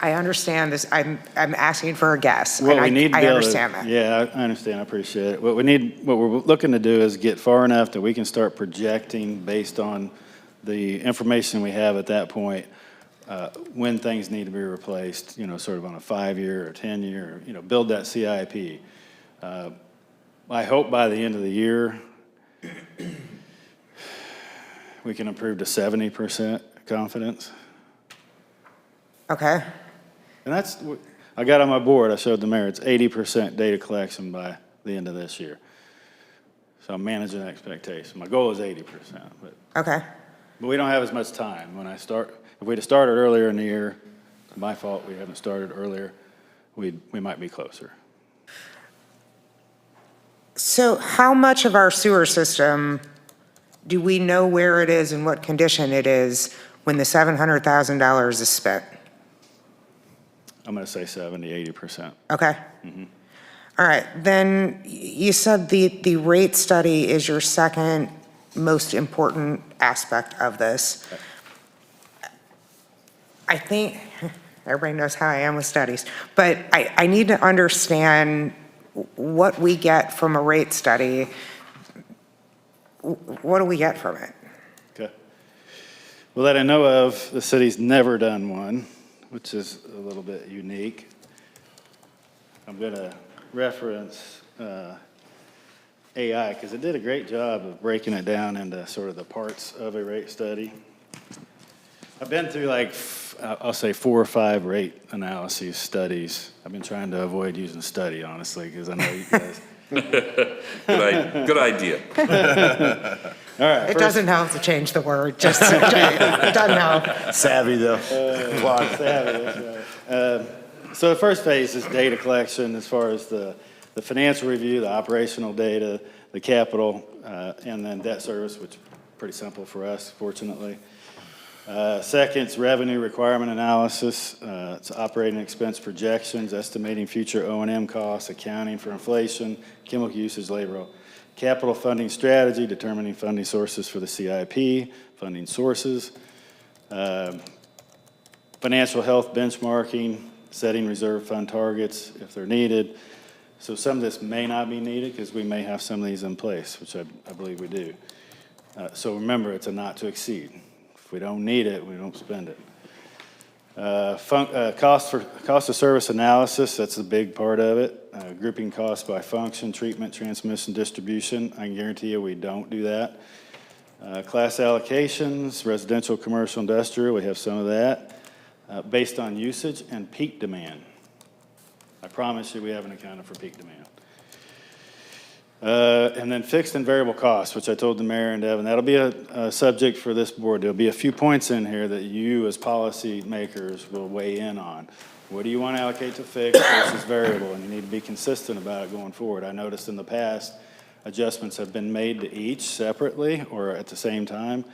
I understand this, I'm asking for a guess. What and we need to I be able to. understand that. Yeah, I understand. I appreciate it. What we're looking to do is get far enough that we can start projecting based on the information we have at that point, when things need to be replaced, sort of on a 5-year or 10-year, build that CIP. I hope by the end of the year, we can improve to 70% confidence. Okay, And I got on my board, I showed the mayor, it's 80% data collection by the end of this year. So I'm managing expectations. My goal is 80%, but okay. we don't have as much time. If we'd have started earlier in the year, it's my fault we haven't started earlier, we might be closer. So how much of our sewer system do we know where it is and what condition it is when the $700,000 is spent? I'm going to say 70, 80%. Okay. All right, then you said the rate study is your second most important aspect of this. I think, everybody knows how I am with studies, but I need to understand what we get from a rate study. What do we get from it? Okay. Well, that I know of, the city's never done one, which is a little bit unique. I'm going to reference AI because it did a great job of breaking it down into sort of the parts of a rate study. I've been through I'll say 4 or 5 rate analyses studies. I've been trying to avoid using study, honestly, because I know you guys. Good idea. All right. It doesn't help to change the word, just, it doesn't help. Savvy, though. Savvy, that's right. So the first phase is data collection as far as the financial review, the operational data, the capital, and then debt service, which is pretty simple for us, fortunately. Second's revenue requirement analysis. It's operating expense projections, estimating future O&M costs, accounting for inflation, chemical usage, labor. Capital funding strategy, determining funding sources for the CIP, funding sources. Financial health benchmarking, setting reserve fund targets if they're needed. So some of this may not be needed because we may have some of these in place, which I believe we do. So remember, it's a not to exceed. If we don't need it, we don't spend it. Cost of service analysis, that's a big part of it. Grouping costs by function, treatment, transmission, distribution. I can guarantee you we don't do that. Class allocations, residential, commercial, industrial, we have some of that. Based on usage and peak demand. I promise you we haven't accounted for peak demand. And then fixed and variable costs, which I told the mayor and Devin, that'll be a subject for this board. There'll be a few points in here that you as policy makers will weigh in on. What do you want to allocate to fixed versus variable? And you need to be consistent about it going forward. I noticed in the past, adjustments have been made to each separately or at the same time.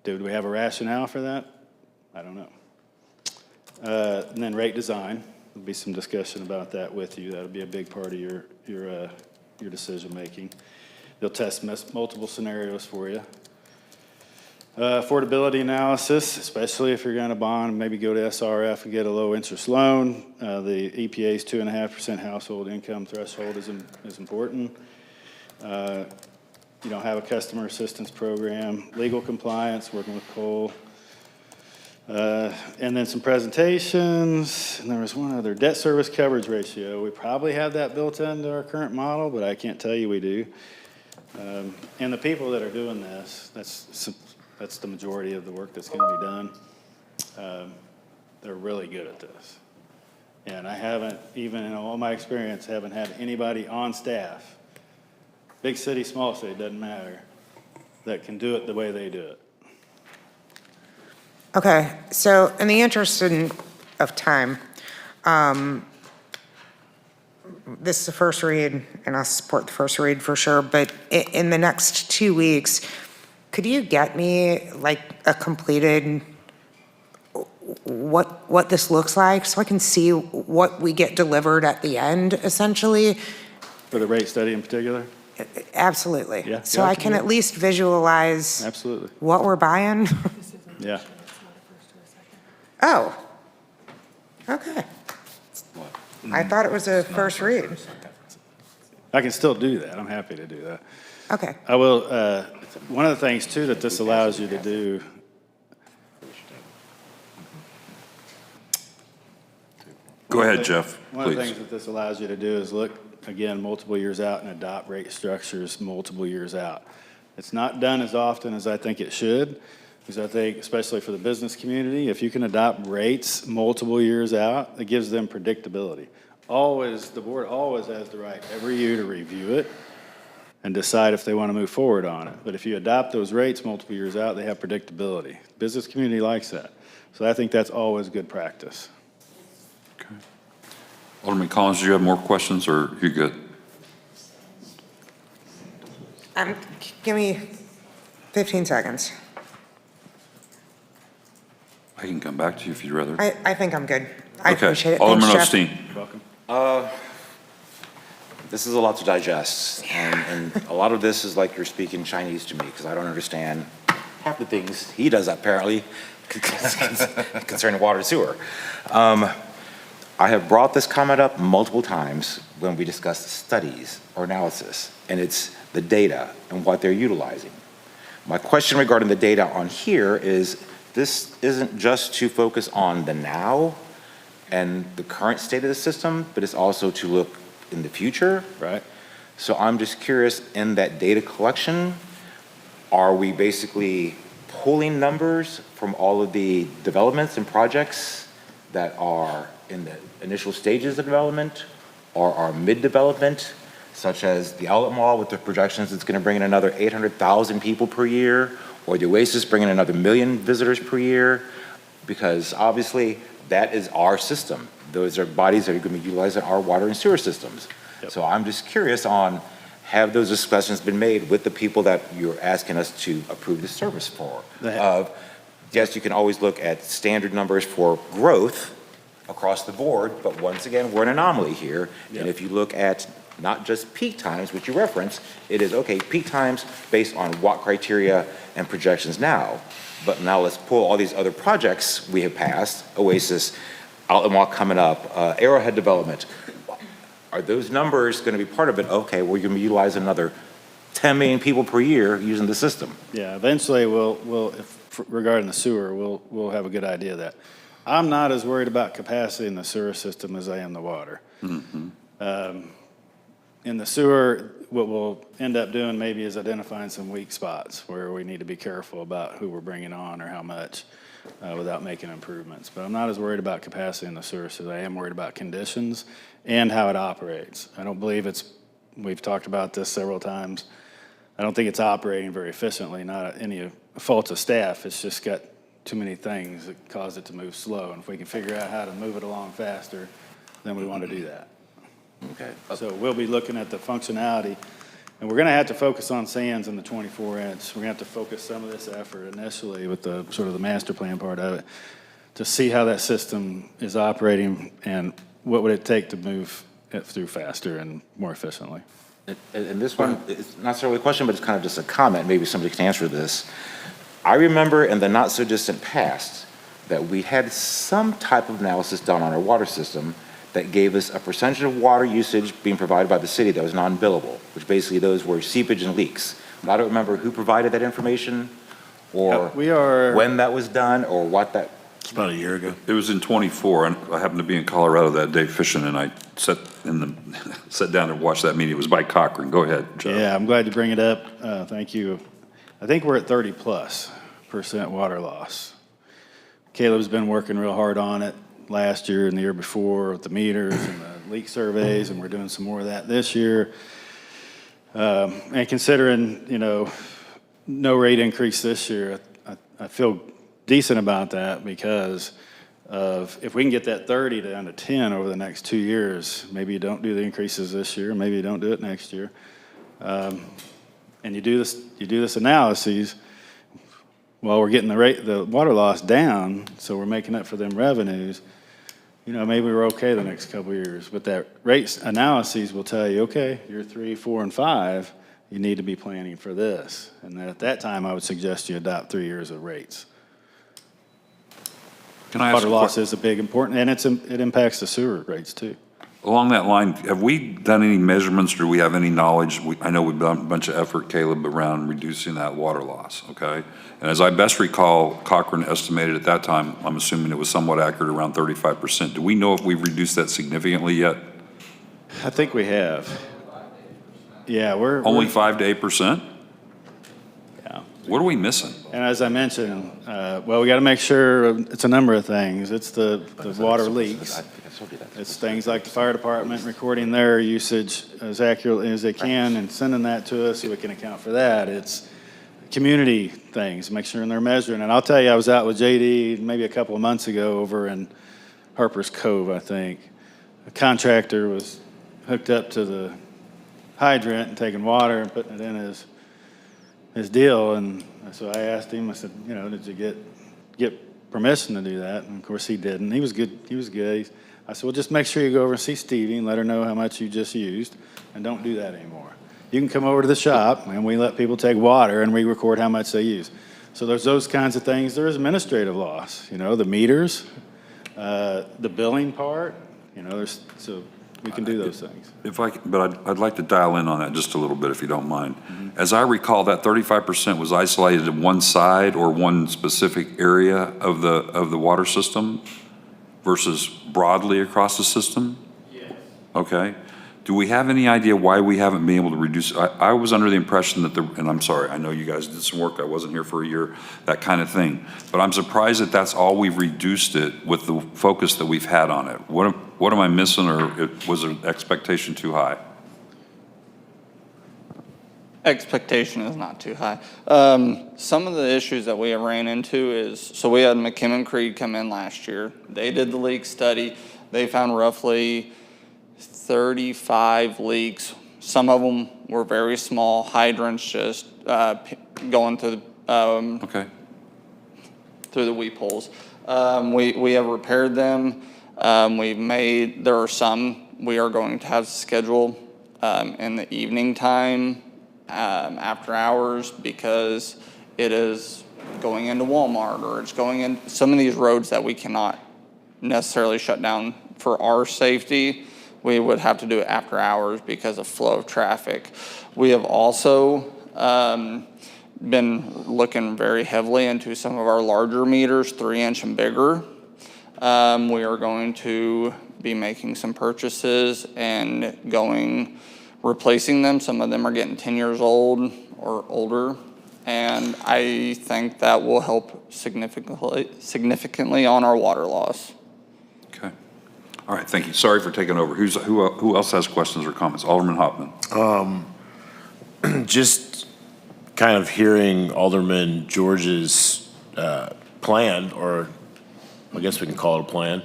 Do we have a rationale for that? I don't know. And then rate design. There'll be some discussion about that with you. That'll be a big part of your decision making. They'll test multiple scenarios for you. Affordability analysis, especially if you're going to bond, maybe go to SRF and get a low interest loan. The EPA's 2.5% household income threshold is important. You don't have a customer assistance program. Legal compliance, working with Cole. And then some presentations, and there was one other, debt service coverage ratio. We probably have that built into our current model, but I can't tell you we do. And the people that are doing this, that's the majority of the work that's going to be done. They're really good at this. And I haven't, even in all my experience, haven't had anybody on staff, big city, small city, doesn't matter, that can do it the way they do it. Okay, so in the interest of time, this is the first read, and I'll support the first read for sure, but in the next 2 weeks, could you get me like a completed what this looks like so I can see what we get delivered at the end, essentially? For the rate study in particular? Absolutely. Yeah, So yeah, I I can can do at that. least visualize Absolutely. what we're buying. Yeah. Oh, okay. I thought it was a first read. I can still do that. I'm happy to do that. Okay. I will, one of the things too that this allows you to do. Go ahead, Jeff, One of the please. things that this allows you to do is look, again, multiple years out and adopt rate structures multiple years out. It's not done as often as I think it should, because I think, especially for the business community, if you can adopt rates multiple years out, it gives them predictability. Always, the board always has the right every year to review it and decide if they want to move forward on it. But if you adopt those rates multiple years out, they have predictability. Business community likes that. So I think that's always good practice. Alderman Collins, do you have more questions, or you good? Give me 15 seconds. I can come back to you if you'd rather. I think I'm good. I Okay. appreciate it. Alderman Thanks, Jeff. Osteen. Welcome. This is a lot to digest, and a lot of this is like you're speaking Chinese to me, because I don't understand half the things he does apparently concerning water and sewer. I have brought this comment up multiple times when we discuss studies or analysis, and it's the data and what they're utilizing. My question regarding the data on here is, this isn't just to focus on the now and the current state of the system, but it's also to look in the future. Right. So I'm just curious, in that data collection, are we basically pulling numbers from all of the developments and projects that are in the initial stages of development or are mid-development, such as the outlet mall with the projections it's going to bring in another 800,000 people per year, or the Oasis bringing in another 1 million visitors per year? Because obviously that is our system. Those are bodies that are going to be utilizing our water and sewer systems. Yep. So I'm just curious on, have those discussions been made with the people that you're asking us to approve the service for? They have. Yes, you can always look at standard numbers for growth across the board, but once again, we're an anomaly here. Yep. And if you look at not just peak times, which you reference, it is, okay, peak times based on what criteria and projections now. But now let's pull all these other projects we have passed, Oasis, Outlet Mall coming up, Arrowhead Development. Are those numbers going to be part of it? Okay, we're going to utilize another 10 million people per year using the system. Yeah, eventually regarding the sewer, we'll have a good idea of that. I'm not as worried about capacity in the sewer system as I am the water. In the sewer, what we'll end up doing maybe is identifying some weak spots where we need to be careful about who we're bringing on or how much without making improvements. But I'm not as worried about capacity in the sewer system as I am worried about conditions and how it operates. I don't believe we've talked about this several times. I don't think it's operating very efficiently, not any fault of staff. It's just got too many things that cause it to move slow. And if we can figure out how to move it along faster, then we want to do that. Okay. So we'll be looking at the functionality, and we're going to have to focus on sands in the 24-inch. We're going to have to focus some of this effort initially with the sort of the master plan part of it to see how that system is operating and what would it take to move it through faster and more efficiently. And this one, it's not necessarily a question, but it's kind of just a comment. Maybe somebody can answer this. I remember in the not-so-distant past that we had some type of analysis done on our water system that gave us a percentage of water usage being provided by the city that was non-billable, which basically those were seepage and leaks. But I don't remember who provided that information or when that was done or what that. It's about a year ago. It was in '24, and I happened to be in Colorado that day fishing, and I sat down and watched that meeting. It was by Cochran. Go ahead, Joe. Yeah, I'm glad you bring it up. Thank you. I think we're at 30+% water loss. Caleb's been working real hard on it last year and the year before with the meters and the leak surveys, and we're doing some more of that this year. And considering, no rate increase this year, I feel decent about that because of if we can get that 30 down to 10 over the next 2 years, maybe you don't do the increases this year, maybe you don't do it next year. And you do this analysis, while we're getting the water loss down, so we're making up for them revenues, you know, maybe we're okay the next couple of years. But that rates analyses will tell you, okay, year 3, 4, and 5, you need to be planning for this. And at that time, I would suggest you adopt 3 years of rates. Can I ask Water a loss is a big important, and it impacts the sewer rates too. Along that line, have we done any measurements, or do we have any knowledge? I know we've done a bunch of effort, Caleb, around reducing that water loss, okay? And as I best recall, Cochran estimated at that time, I'm assuming it was somewhat accurate, around 35%. Do we know if we've reduced that significantly yet? I think we have. Yeah, we're Only 5 to 8%? Yeah. What are we missing? And as I mentioned, well, we got to make sure it's a number of things. It's the water leaks. It's things like the fire department recording their usage as accurately as they can and sending that to us so we can account for that. It's community things, make sure they're measuring. And I'll tell you, I was out with JD maybe a couple of months ago over in Harper's Cove, I think. A contractor was hooked up to the hydrant and taking water and putting it in his deal. And so I asked him, I said, you know, did you get permission to do that? And of course he didn't. He was good. I said, well, just make sure you go over and see Stevie and let her know how much you just used, and don't do that anymore. You can come over to the shop, and we let people take water, and we record how much they use. So there's those kinds of things. There is administrative loss, you know, the meters, the billing part, you know, so we can do those things. But I'd like to dial in on that just a little bit, if you don't mind. As I recall, that 35% was isolated to one side or one specific area of the water system versus broadly across the system? Yes. Okay. Do we have any idea why we haven't been able to reduce? I was under the impression that and I'm sorry, I know you guys did some work, I wasn't here for a year, that kind of thing. But I'm surprised that that's all we've reduced it with the focus that we've had on it. What am I missing, or was the expectation too high? Expectation is not too high. Some of the issues that we have ran into is, so we had McKinnon Creed come in last year. They did the leak study. They found roughly 35 leaks. Some of them were very small hydrants, just going through Okay. through the weep holes. We have repaired them. There are some we are going to have scheduled in the evening time, after hours, because it is going into Walmart, or it's going in some of these roads that we cannot necessarily shut down for our safety. We would have to do it after hours because of flow of traffic. We have also been looking very heavily into some of our larger meters, 3-inch and bigger. We are going to be making some purchases and replacing them. Some of them are getting 10 years old or older, and I think that will help significantly on our water loss. Okay. All right, thank you. Sorry for taking over. Who else has questions or comments? Alderman Hoffman. Just kind of hearing Alderman George's plan, or I guess we can call it a plan,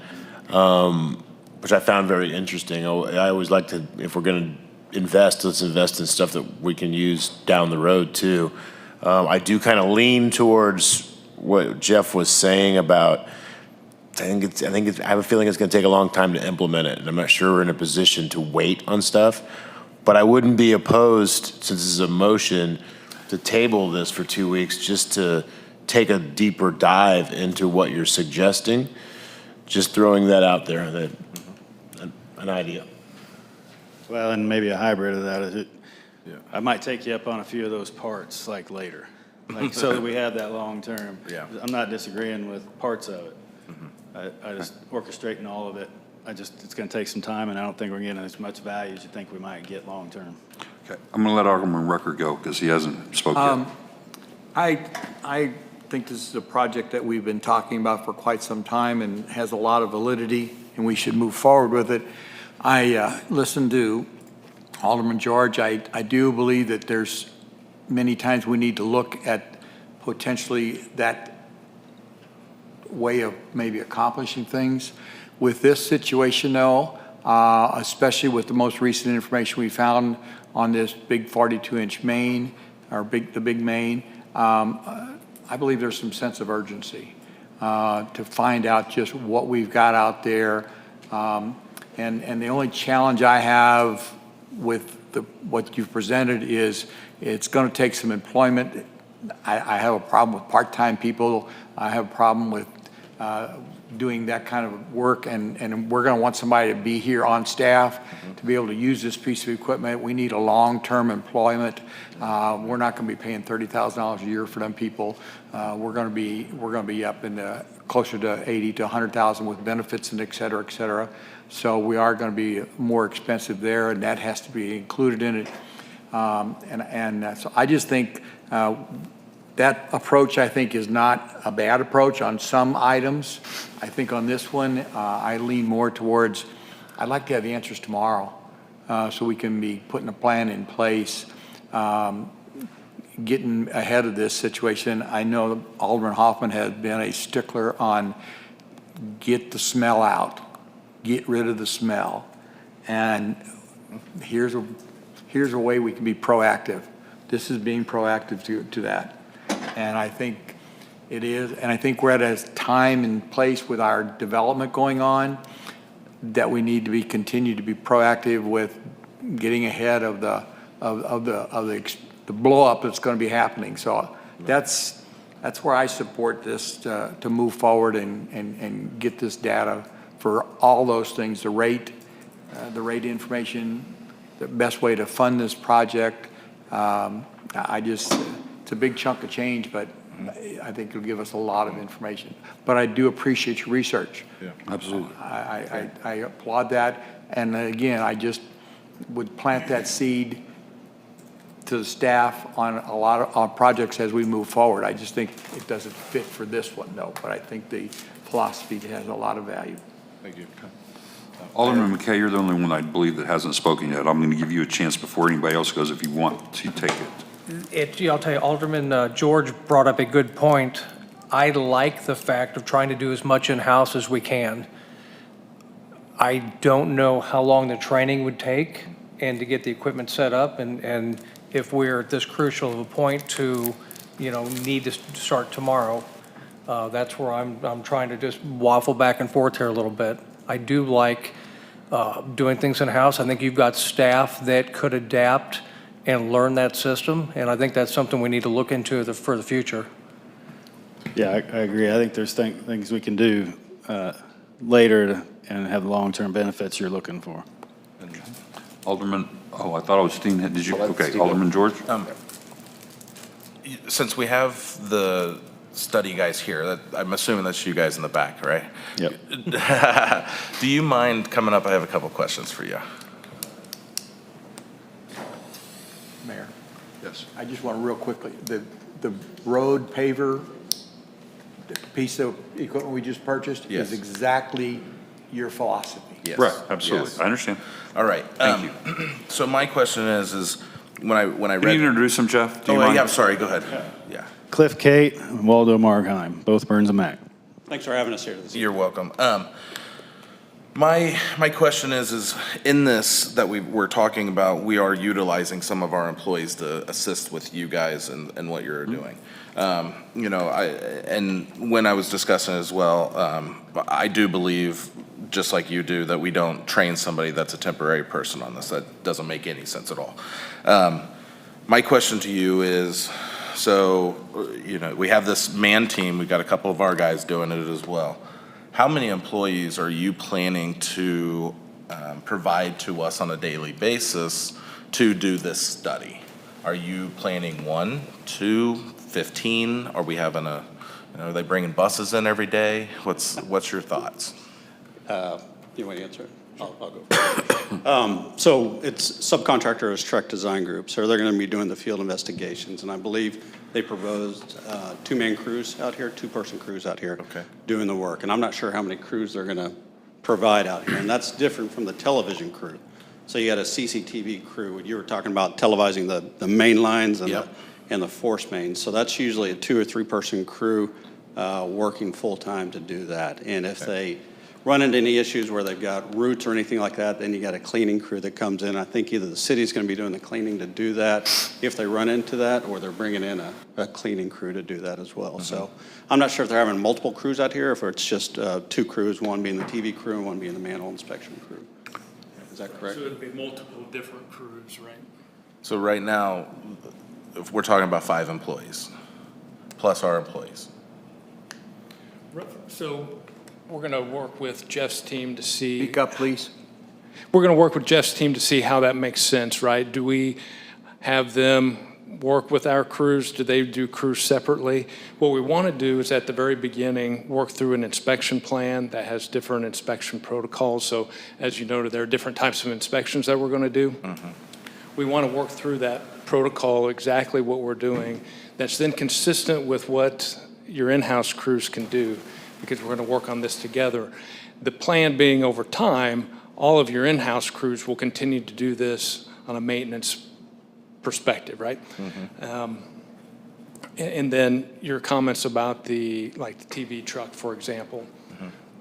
which I found very interesting. I always like to, if we're going to invest, let's invest in stuff that we can use down the road too. I do kind of lean towards what Jeff was saying about, I have a feeling it's going to take a long time to implement it, and I'm not sure we're in a position to wait on stuff. But I wouldn't be opposed, since this is a motion, to table this for 2 weeks just to take a deeper dive into what you're suggesting. Just throwing that out there, an idea. Well, and maybe a hybrid of that is it. Yeah. I might take you up on a few of those parts like later, like so that we have that long term. Yeah. I'm not disagreeing with parts of it. I just orchestrating all of it. It's going to take some time, and I don't think we're getting as much value as you think we might get long term. Okay, I'm going to let Alderman Rucker go because he hasn't spoken yet. I think this is a project that we've been talking about for quite some time and has a lot of validity, and we should move forward with it. I listened to Alderman George. I do believe that there's many times we need to look at potentially that way of maybe accomplishing things. With this situation, though, especially with the most recent information we found on this big 42-inch main, or the big main, I believe there's some sense of urgency to find out just what we've got out there. And the only challenge I have with what you've presented is it's going to take some employment. I have a problem with part-time people. I have a problem with doing that kind of work, and we're going to want somebody to be here on staff to be able to use this piece of equipment. We need a long-term employment. We're not going to be paying $30,000 a year for them people. We're going to be up in the closer to 80 to 100,000 with benefits and et cetera, et cetera. So we are going to be more expensive there, and that has to be included in it. So I just think that approach, I think, is not a bad approach on some items. I think on this one, I lean more towards, I'd like to have the answers tomorrow so we can be putting a plan in place, getting ahead of this situation. I know Alderman Hoffman has been a stickler on get the smell out, get rid of the smell. And here's a way we can be proactive. This is being proactive to that. And I think it is, and I think we're at a time and place with our development going on that we need to continue to be proactive with getting ahead of the blow up that's going to be happening. So that's where I support this to move forward and get this data for all those things, the rate information, the best way to fund this project. It's a big chunk of change, but I think it'll give us a lot of information. But I do appreciate your research. Yeah, absolutely. I applaud that. And again, I just would plant that seed to the staff on a lot of projects as we move forward. I just think it doesn't fit for this one, though. But I think the philosophy has a lot of value. Thank you. Alderman McKay, you're the only one I believe that hasn't spoken yet. I'm going to give you a chance before anybody else goes if you want to take it. I'll tell you, Alderman George brought up a good point. I like the fact of trying to do as much in-house as we can. I don't know how long the training would take and to get the equipment set up, and if we're at this crucial of a point to, need to start tomorrow, that's where I'm trying to just waffle back and forth here a little bit. I do like doing things in-house. I think you've got staff that could adapt and learn that system, and I think that's something we need to look into for the future. Yeah, I agree. I think there's things we can do later and have the long-term benefits you're looking for. Alderman, I thought it was Steen. Did you? Okay, Alderman George. Since we have the study guys here, I'm assuming that's you guys in the back, right? Yep. Do you mind coming up? I have a couple questions for you. Mayor. Yes. I just want to real quickly, the road paver, the piece of equipment we just purchased Yes. is exactly your philosophy. Yes. Right, absolutely. Yes. I understand. All right. Thank you. So my question is when I read. Can you introduce him, Jeff? Do you Oh, mind? yeah, I'm sorry. Go ahead. Yeah. Cliff Kate, Waldo Markheim, both Burns and Mac. Thanks for having us here this evening. You're welcome. My question is in this that we're talking about, we are utilizing some of our employees to assist with you guys and what you're doing. And when I was discussing as well, I do believe, just like you do, that we don't train somebody that's a temporary person on this. That doesn't make any sense at all. My question to you is, so, we have this man team. We've got a couple of our guys doing it as well. How many employees are you planning to provide to us on a daily basis to do this study? Are you planning 1, 2, 15? Are we having are they bringing buses in every day? What's your thoughts? You want to answer it? I'll go. So it's subcontractor is Trek Design Group, so they're going to be doing the field investigations, and I believe they proposed 2-man crews out here, 2-person crews out here doing the work, and I'm not sure how many crews they're going to provide out here, and that's different from the television crew. So you got a CCTV crew. You were talking about televising the main lines and the force mains, so that's usually a 2- or 3-person crew working full-time to do that, and if they run into any issues where they've got roots or anything like that, then you got a cleaning crew that comes in. I think either the city's going to be doing the cleaning to do that if they run into that, or they're bringing in a cleaning crew to do that as well. So I'm not sure if they're having multiple crews out here, or if it's just 2 crews, one being the TV crew and one being the manhole inspection crew. Is that correct? So it'd be multiple different crews, right? So right now, if we're talking about 5 employees, plus our employees. So we're going to work with Jeff's team to see. Speak up, please. We're going to work with Jeff's team to see how that makes sense, right? Do we have them work with our crews? Do they do crews separately? What we want to do is at the very beginning, work through an inspection plan that has different inspection protocols. So as you noted, there are different types of inspections that we're going to do. We want to work through that protocol, exactly what we're doing, that's then consistent with what your in-house crews can do, because we're going to work on this together. The plan being over time, all of your in-house crews will continue to do this on a maintenance perspective, right? And then your comments about the TV truck, for example.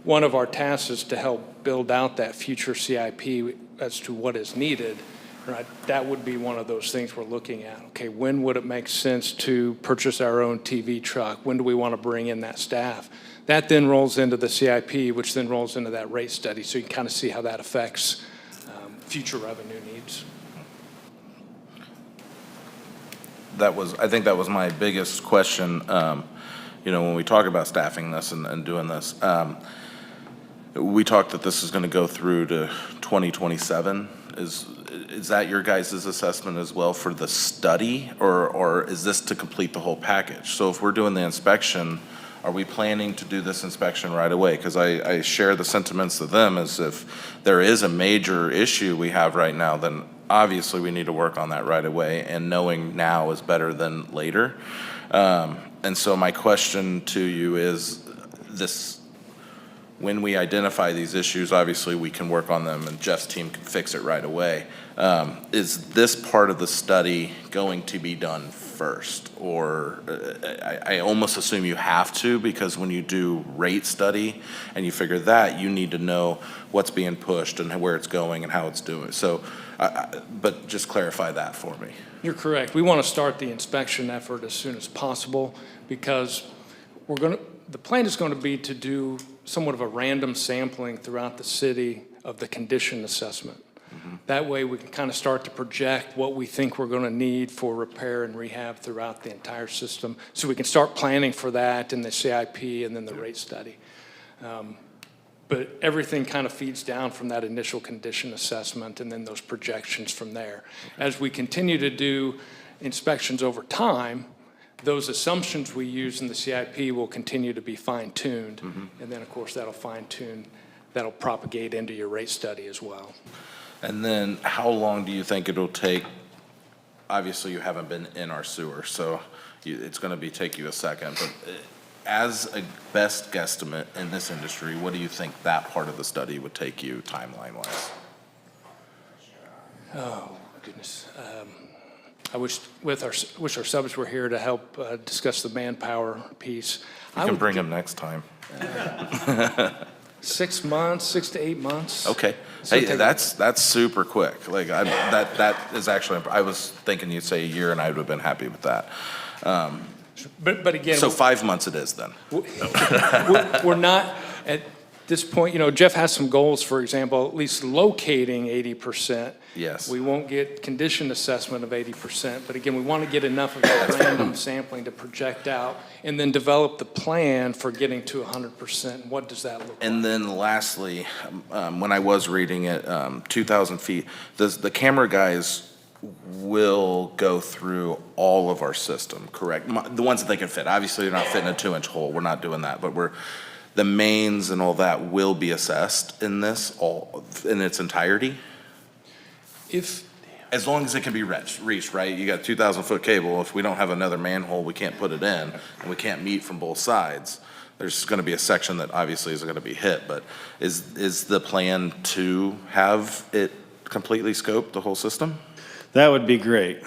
One of our tasks is to help build out that future CIP as to what is needed. Right, that would be one of those things we're looking at. Okay, when would it make sense to purchase our own TV truck? When do we want to bring in that staff? That then rolls into the CIP, which then rolls into that rate study. So you can kind of see how that affects future revenue needs. I think that was my biggest question. When we talk about staffing this and doing this, we talked that this is going to go through to 2027. Is that your guys' assessment as well for the study, or is this to complete the whole package? So if we're doing the inspection, are we planning to do this inspection right away? Because I share the sentiments of them, as if there is a major issue we have right now, then obviously we need to work on that right away, and knowing now is better than later. And so my question to you is this: when we identify these issues, obviously we can work on them and Jeff's team can fix it right away. Is this part of the study going to be done first? Or I almost assume you have to, because when you do rate study and you figure that, you need to know what's being pushed and where it's going and how it's doing. So, but just clarify that for me. You're correct. We want to start the inspection effort as soon as possible, because the plan is going to be to do somewhat of a random sampling throughout the city of the condition assessment. That way we can kind of start to project what we think we're going to need for repair and rehab throughout the entire system, so we can start planning for that in the CIP and then the rate study. But everything kind of feeds down from that initial condition assessment and then those projections from there. As we continue to do inspections over time, those assumptions we use in the CIP will continue to be fine-tuned. And then, of course, that'll propagate into your rate study as well. And then how long do you think it'll take? Obviously, you haven't been in our sewer, so it's going to take you a second. But as a best guesstimate in this industry, what do you think that part of the study would take you timeline-wise? Oh, goodness. I wish our subs were here to help discuss the manpower piece. You can bring them next time. 6 months, 6 to 8 months. Okay. So Hey, that's super quick. Like, that is actually, I was thinking you'd say a year, and I would have been happy with that. But again. So 5 months it is then. We're not, at this point, Jeff has some goals, for example, at least locating 80%. Yes. We won't get condition assessment of 80%, but again, we want to get enough of that random sampling to project out and then develop the plan for getting to 100%. What does that look like? And then lastly, when I was reading it, 2,000 feet, the camera guys will go through all of our system, correct? The ones that they can fit. Obviously, they're not fitting a 2-inch hole. We're not doing that, but the mains and all that will be assessed in this, all in its entirety? As long as it can be reached, right? You got 2,000-foot cable. If we don't have another manhole, we can't put it in, and we can't meet from both sides. There's going to be a section that obviously is going to be hit, but is the plan to have it completely scoped, the whole system? That would be great.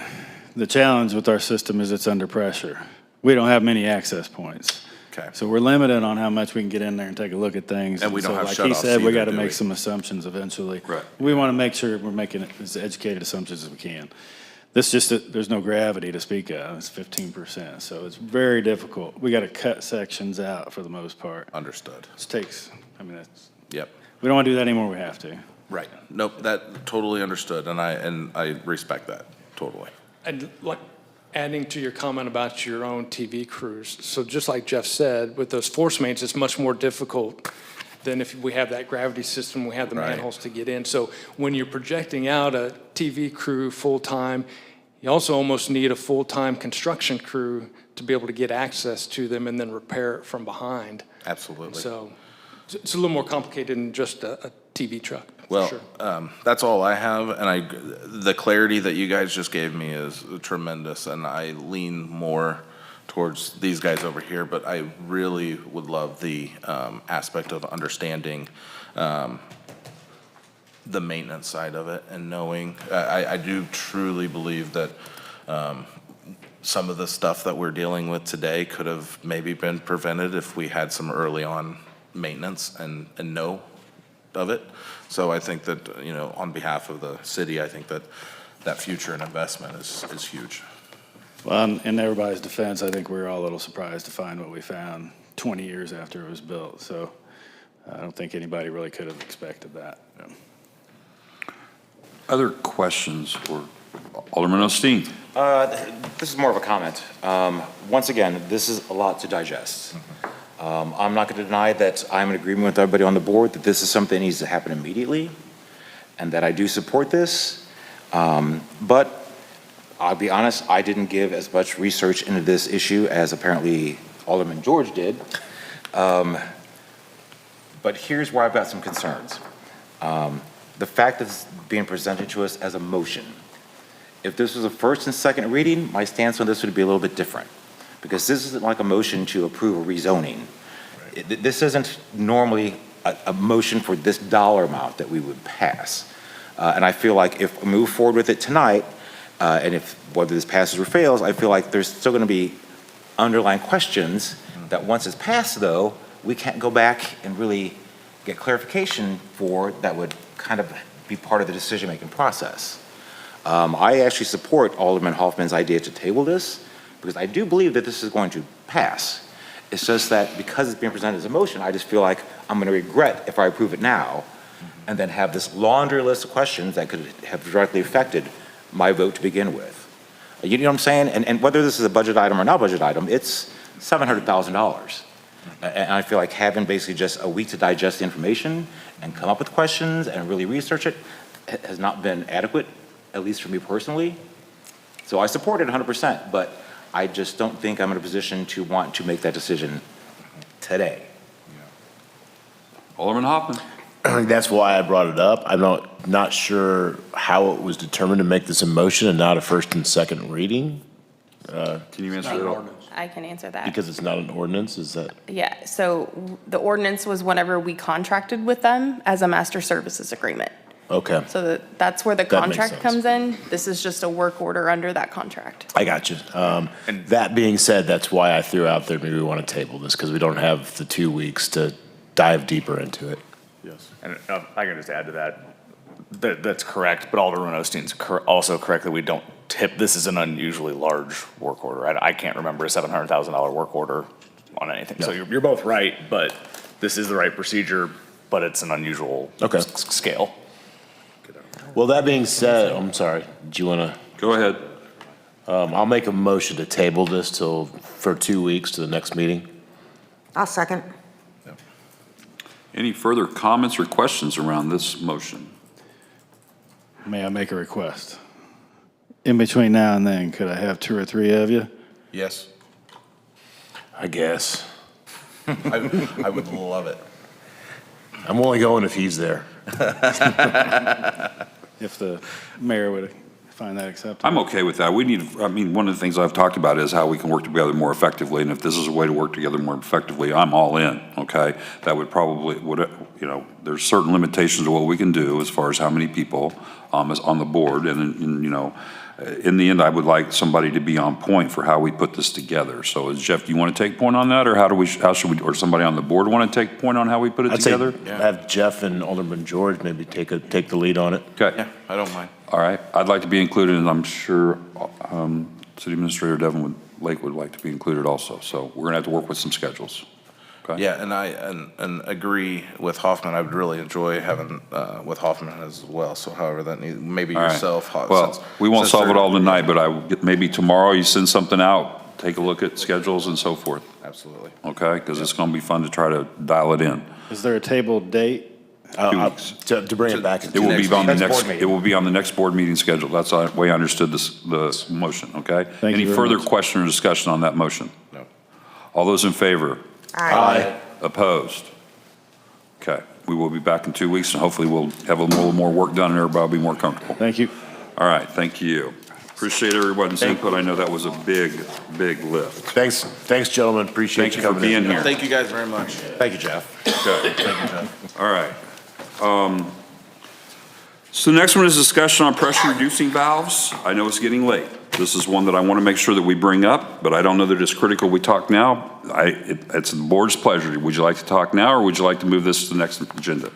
The challenge with our system is it's under pressure. We don't have many access points. Okay. So we're limited on how much we can get in there and take a look at things. And we don't so, have like he shut-offs said, we either, got to do make we? some assumptions eventually. Right. We want to make sure we're making as educated assumptions as we can. This just, there's no gravity to speak of. It's 15%. So it's very difficult. We got to cut sections out for the most part. Understood. It takes, I mean, that's, Yep. we don't want to do that anymore. We have to. Right. Nope, that totally understood, and I respect that, totally. And like, adding to your comment about your own TV crews, so just like Jeff said, with those force mains, it's much more difficult than if we have that gravity system, we have the Right. manholes to get in. So when you're projecting out a TV crew full-time, you also almost need a full-time construction crew to be able to get access to them and then repair it from behind. Absolutely. So it's a little more complicated than just a TV truck, for Well, sure. that's all I have, and the clarity that you guys just gave me is tremendous, and I lean more towards these guys over here, but I really would love the aspect of understanding the maintenance side of it and knowing, I do truly believe that some of the stuff that we're dealing with today could have maybe been prevented if we had some early on maintenance and know of it. So I think that, on behalf of the city, I think that future and investment is huge. Well, in everybody's defense, I think we were all a little surprised to find what we found 20 years after it was built. So I don't think anybody really could have expected that. Other questions for Alderman Osteen? This is more of a comment. Once again, this is a lot to digest. I'm not going to deny that I'm in agreement with everybody on the board that this is something that needs to happen immediately and that I do support this. But I'll be honest, I didn't give as much research into this issue as apparently Alderman George did. But here's where I've got some concerns. The fact that it's being presented to us as a motion. If this was a first and second reading, my stance on this would be a little bit different, because this isn't like a motion to approve a rezoning. This isn't normally a motion for this dollar amount that we would pass. And I feel like if we move forward with it tonight, and if whether this passes or fails, I feel like there's still going to be underlying questions that once it's passed, though, we can't go back and really get clarification for that would kind of be part of the decision-making process. I actually support Alderman Hoffman's idea to table this because I do believe that this is going to pass. It's just that because it's being presented as a motion, I just feel like I'm going to regret if I approve it now and then have this laundry list of questions that could have directly affected my vote to begin with. You know what I'm saying? And whether this is a budget item or not budget item, it's $700,000. And I feel like having basically just a week to digest the information and come up with questions and really research it has not been adequate, at least for me personally. So I support it 100%, but I just don't think I'm in a position to want to make that decision today. Alderman Hoffman. I think that's why I brought it up. I'm not sure how it was determined to make this a motion and not a first and second reading. Can you answer that? I can answer that. Because it's not an ordinance, is that? Yeah, so the ordinance was whenever we contracted with them as a master services agreement. Okay, So that's where the That makes contract sense. comes in. This is just a work order under that contract. I got you. And that being said, that's why I threw out there maybe we want to table this because we don't have the 2 weeks to dive deeper into it. Yes. And I can just add to that, that's correct, but Alderman Osteen's also correct that we don't this is an unusually large work order. I can't remember a $700,000 work order on anything. So you're both right, but this is the right procedure, but it's an unusual scale. Well, that being said, I'm sorry, do you want to? Go ahead. I'll make a motion to table this for 2 weeks to the next meeting. I'll second. Any further comments or questions around this motion? May I make a request? In between now and then, could I have 2 or 3 of you? Yes. I guess. I would love it. I'm only going if he's there. If the mayor would find that acceptable. I'm okay with that. One of the things I've talked about is how we can work together more effectively, and if this is a way to work together more effectively, I'm all in, okay? That would probably, there's certain limitations to what we can do as far as how many people is on the board, and in the end, I would like somebody to be on point for how we put this together. So is Jeff, do you want to take point on that, or how should we, or somebody on the board want to take point on how we put it I'd say together? have Jeff and Alderman George maybe take the lead on it. Okay. Yeah, I don't mind. All right. I'd like to be included, and I'm sure City Administrator Devin Lake would like to be included also. So we're going to have to work with some schedules. Okay? Yeah, and I agree with Hoffman. I would really enjoy having with Hoffman as well. So however that needs, maybe All right. yourself. Well, we won't solve it all tonight, but maybe tomorrow you send something out, take a look at schedules and so forth. Absolutely. Okay? Because it's going to be fun to try to dial it in. Is there a table date? 2 weeks. To bring it back. It will be on the board next, meeting. it will be on the next board meeting schedule. That's the way I understood the motion, okay? Thank Any you very further much. question or discussion on that motion? No. All those in favor? Aye. Opposed? Okay, we will be back in 2 weeks, and hopefully we'll have a little more work done, and everybody will be more comfortable. Thank you. All right, thank you. Appreciate everyone's input. I know that was a big, big lift. Thanks, gentlemen. Appreciate Thank you you for coming in. being here. Thank you guys very much. Thank you, Jeff. Okay. All right. So the next one is discussion on pressure reducing valves. I know it's getting late. This is one that I want to make sure that we bring up, but I don't know that it's critical we talk now. It's the board's pleasure. Would you like to talk now, or would you like to move this to the next agenda?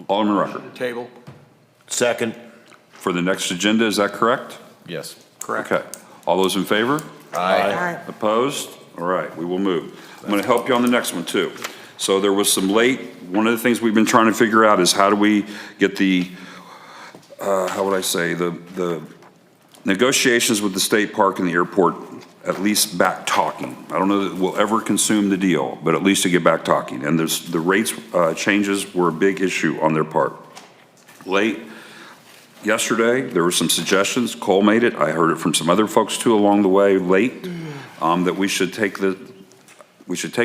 Alderman Rucker. Table. Second. For the next agenda, is that correct? Yes. Correct. Okay. All those in favor? Aye. Opposed? All right, we will move. I'm going to help you on the next one, too. So there was some one of the things we've been trying to figure out is how do we get the, how would I say, the negotiations with the state park and the airport at least back talking. I don't know that we'll ever consume the deal, but at least to get back talking. And the rates changes were a big issue on their part. Late yesterday, there were some suggestions. Cole made it. I heard it from some other folks too along the way late, that we should take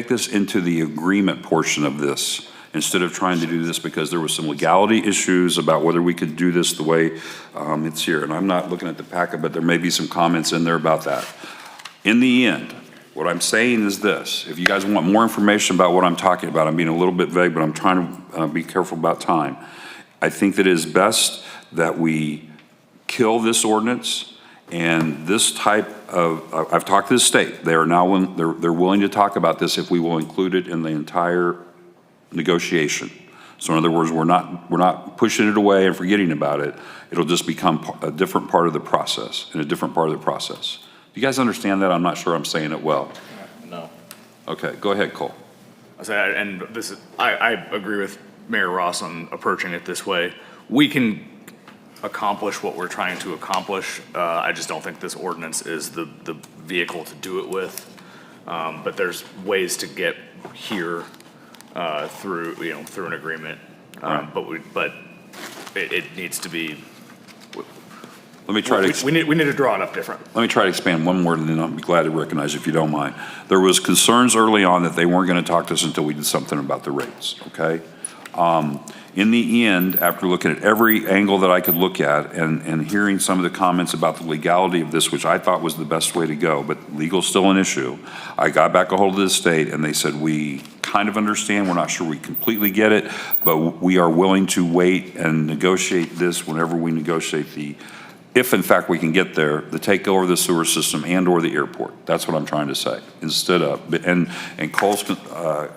this into the agreement portion of this instead of trying to do this, because there was some legality issues about whether we could do this the way it's here. And I'm not looking at the packet, but there may be some comments in there about that. In the end, what I'm saying is this. If you guys want more information about what I'm talking about, I'm being a little bit vague, but I'm trying to be careful about time. I think that it is best that we kill this ordinance and this type of, I've talked to the state. They are now, they're willing to talk about this if we will include it in the entire negotiation. So in other words, we're not pushing it away and forgetting about it. It'll just become a different part of the process, and a different part of the process. Do you guys understand that? I'm not sure I'm saying it well. No. Okay, go ahead, Cole. I agree with Mayor Ross on approaching it this way. We can accomplish what we're trying to accomplish. I just don't think this ordinance is the vehicle to do it with. But there's ways to get here through an agreement. But it needs to be. Let me try to. We need to draw it up different. Let me try to expand one word, and then I'll be glad to recognize if you don't mind. There was concerns early on that they weren't going to talk to us until we did something about the rates, okay? In the end, after looking at every angle that I could look at and hearing some of the comments about the legality of this, which I thought was the best way to go, but legal's still an issue, I got back a hold of the state, and they said, we kind of understand, we're not sure we completely get it, but we are willing to wait and negotiate this whenever we negotiate if in fact we can get there, the takeover of the sewer system and or the airport. That's what I'm trying to say. Instead of, and Cole's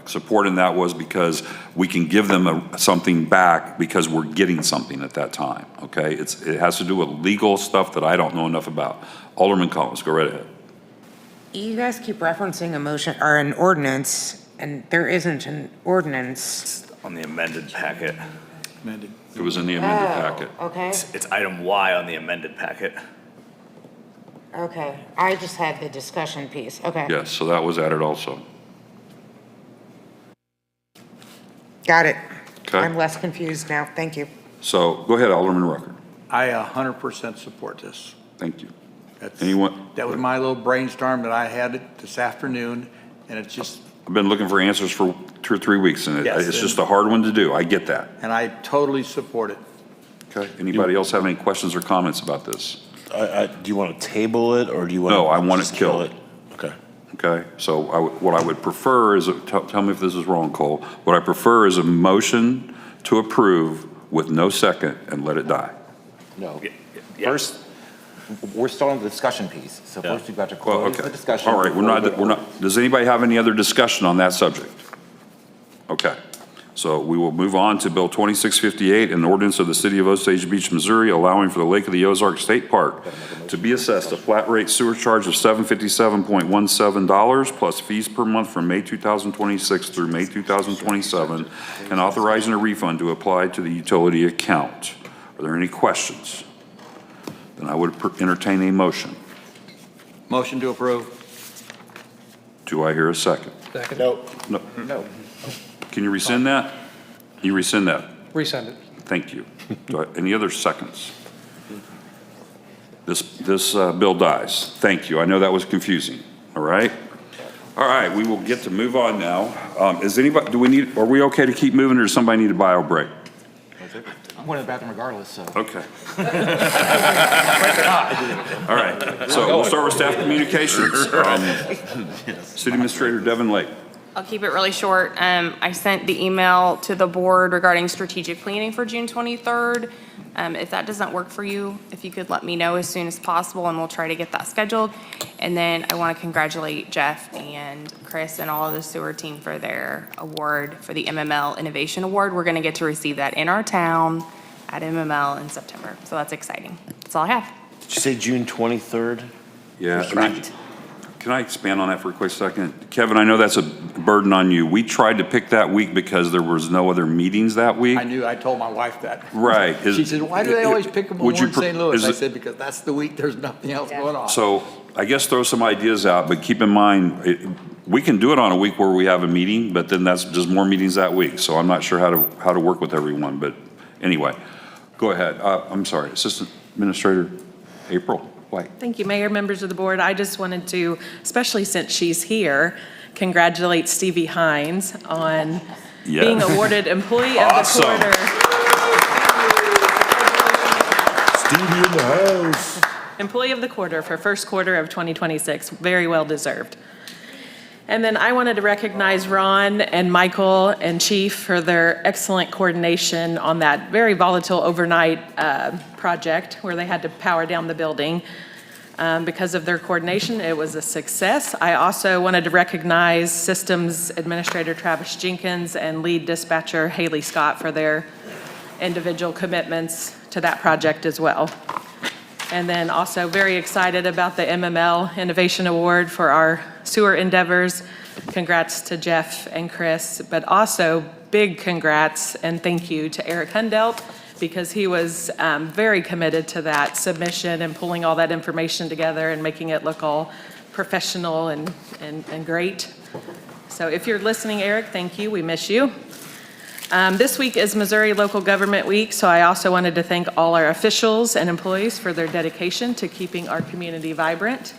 support in that was because we can give them something back because we're getting something at that time, okay? It has to do with legal stuff that I don't know enough about. Alderman Collins, go right ahead. You guys keep referencing a motion or an ordinance, and there isn't an ordinance. On the amended packet. Amended. It was in the amended packet. Okay, It's item Y on the amended packet. okay. I just had the discussion piece, okay. Yes, so that was added also. Got it. Okay. I'm less confused now, thank you. So go ahead, Alderman Rucker. I 100% support this. Thank you. That's- Anyone? That was my little brainstorm that I had it this afternoon, and it's just, I've been looking for answers for 2 or 3 weeks, and Yes, it's and- just a hard one to do. I get that. and I totally support it. Okay. Anybody else have any questions or comments about this? Do you want to table it, or do you want to? No, I want it just kill killed. Okay. Okay, so what I would prefer is, tell me if this is wrong, Cole. What I prefer is a motion to approve with no second and let it die. No. Yeah. First, we're still on the discussion piece. So first we've got to Well, close okay. the discussion. All right, we're not, does anybody have any other discussion on that subject? Okay, so we will move on to Bill 2658, an ordinance of the City of Osage Beach, Missouri, allowing for the Lake of the Ozarks State Park to be assessed a flat rate sewer charge of $757.17 plus fees per month from May 2026 through May 2027, and authorizing a refund to apply to the utility account. Are there any questions? Then I would entertain a motion. Motion to approve. Do I hear a second? Second. No. No. Can you rescind that? You rescind that? Resend it. Thank you. Any other seconds? This bill dies. Thank you. I know that was confusing. All right? All right, we will get to move on now. Is anybody, are we okay to keep moving, or does somebody need a bio break? I'm going to the bathroom regardless, so. Okay. All right, so we'll start with staff communications. City Administrator Devin Lake. I'll keep it really short. I sent the email to the board regarding strategic planning for June 23rd. If that doesn't work for you, if you could let me know as soon as possible, and we'll try to get that scheduled. And then I want to congratulate Jeff and Chris and all of the sewer team for their award for the MML Innovation Award. We're going to get to receive that in our town at MML in September. So that's exciting. That's all I have. Did you say June 23rd? Yeah. Correct. Can I expand on that for a quick second? Kevin, I know that's a burden on you. We tried to pick that week because there was no other meetings that week. I told my wife that. Right. She said, why do they always pick them when Would you we're in St. Louis? is I it- said, because that's the week there's nothing else going on. So I guess throw some ideas out, but keep in mind, we can do it on a week where we have a meeting, but then that's just more meetings that week. So I'm not sure how to work with everyone, but anyway, go ahead. I'm sorry, Assistant Administrator April White. Thank you, Mayor, members of the board. I just wanted to, especially since she's here, congratulate Stevie Hines on Yes. being awarded Employee of the Awesome. Quarter. Stevie in the house. Employee of the Quarter for first quarter of 2026. Very well deserved. And then I wanted to recognize Ron and Michael and Chief for their excellent coordination on that very volatile overnight project where they had to power down the building. Because of their coordination, it was a success. I also wanted to recognize Systems Administrator Travis Jenkins and Lead Dispatcher Haley Scott for their individual commitments to that project as well. And then also very excited about the MML Innovation Award for our sewer endeavors. Congrats to Jeff and Chris, but also big congrats and thank you to Eric Hundelt, because he was very committed to that submission and pulling all that information together and making it look all professional and great. So if you're listening, Eric, thank you. We miss you. This week is Missouri Local Government Week, so I also wanted to thank all our officials and employees for their dedication to keeping our community vibrant.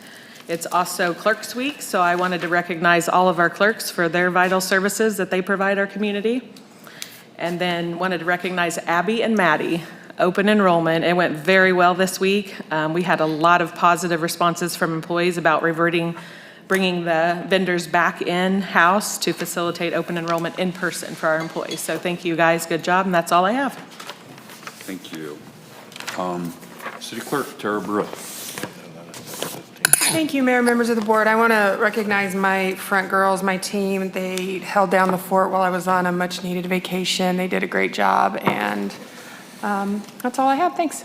It's also Clerks Week, so I wanted to recognize all of our clerks for their vital services that they provide our community. And then wanted to recognize Abby and Maddie, open enrollment. It went very well this week. We had a lot of positive responses from employees about bringing the vendors back in-house to facilitate open enrollment in person for our employees. So thank you guys, good job, and that's all I have. Thank you. City Clerk Tara Brewer. Thank you, Mayor, members of the board. I want to recognize my front girls, my team. They held down the fort while I was on a much-needed vacation. They did a great job, and that's all I have. Thanks.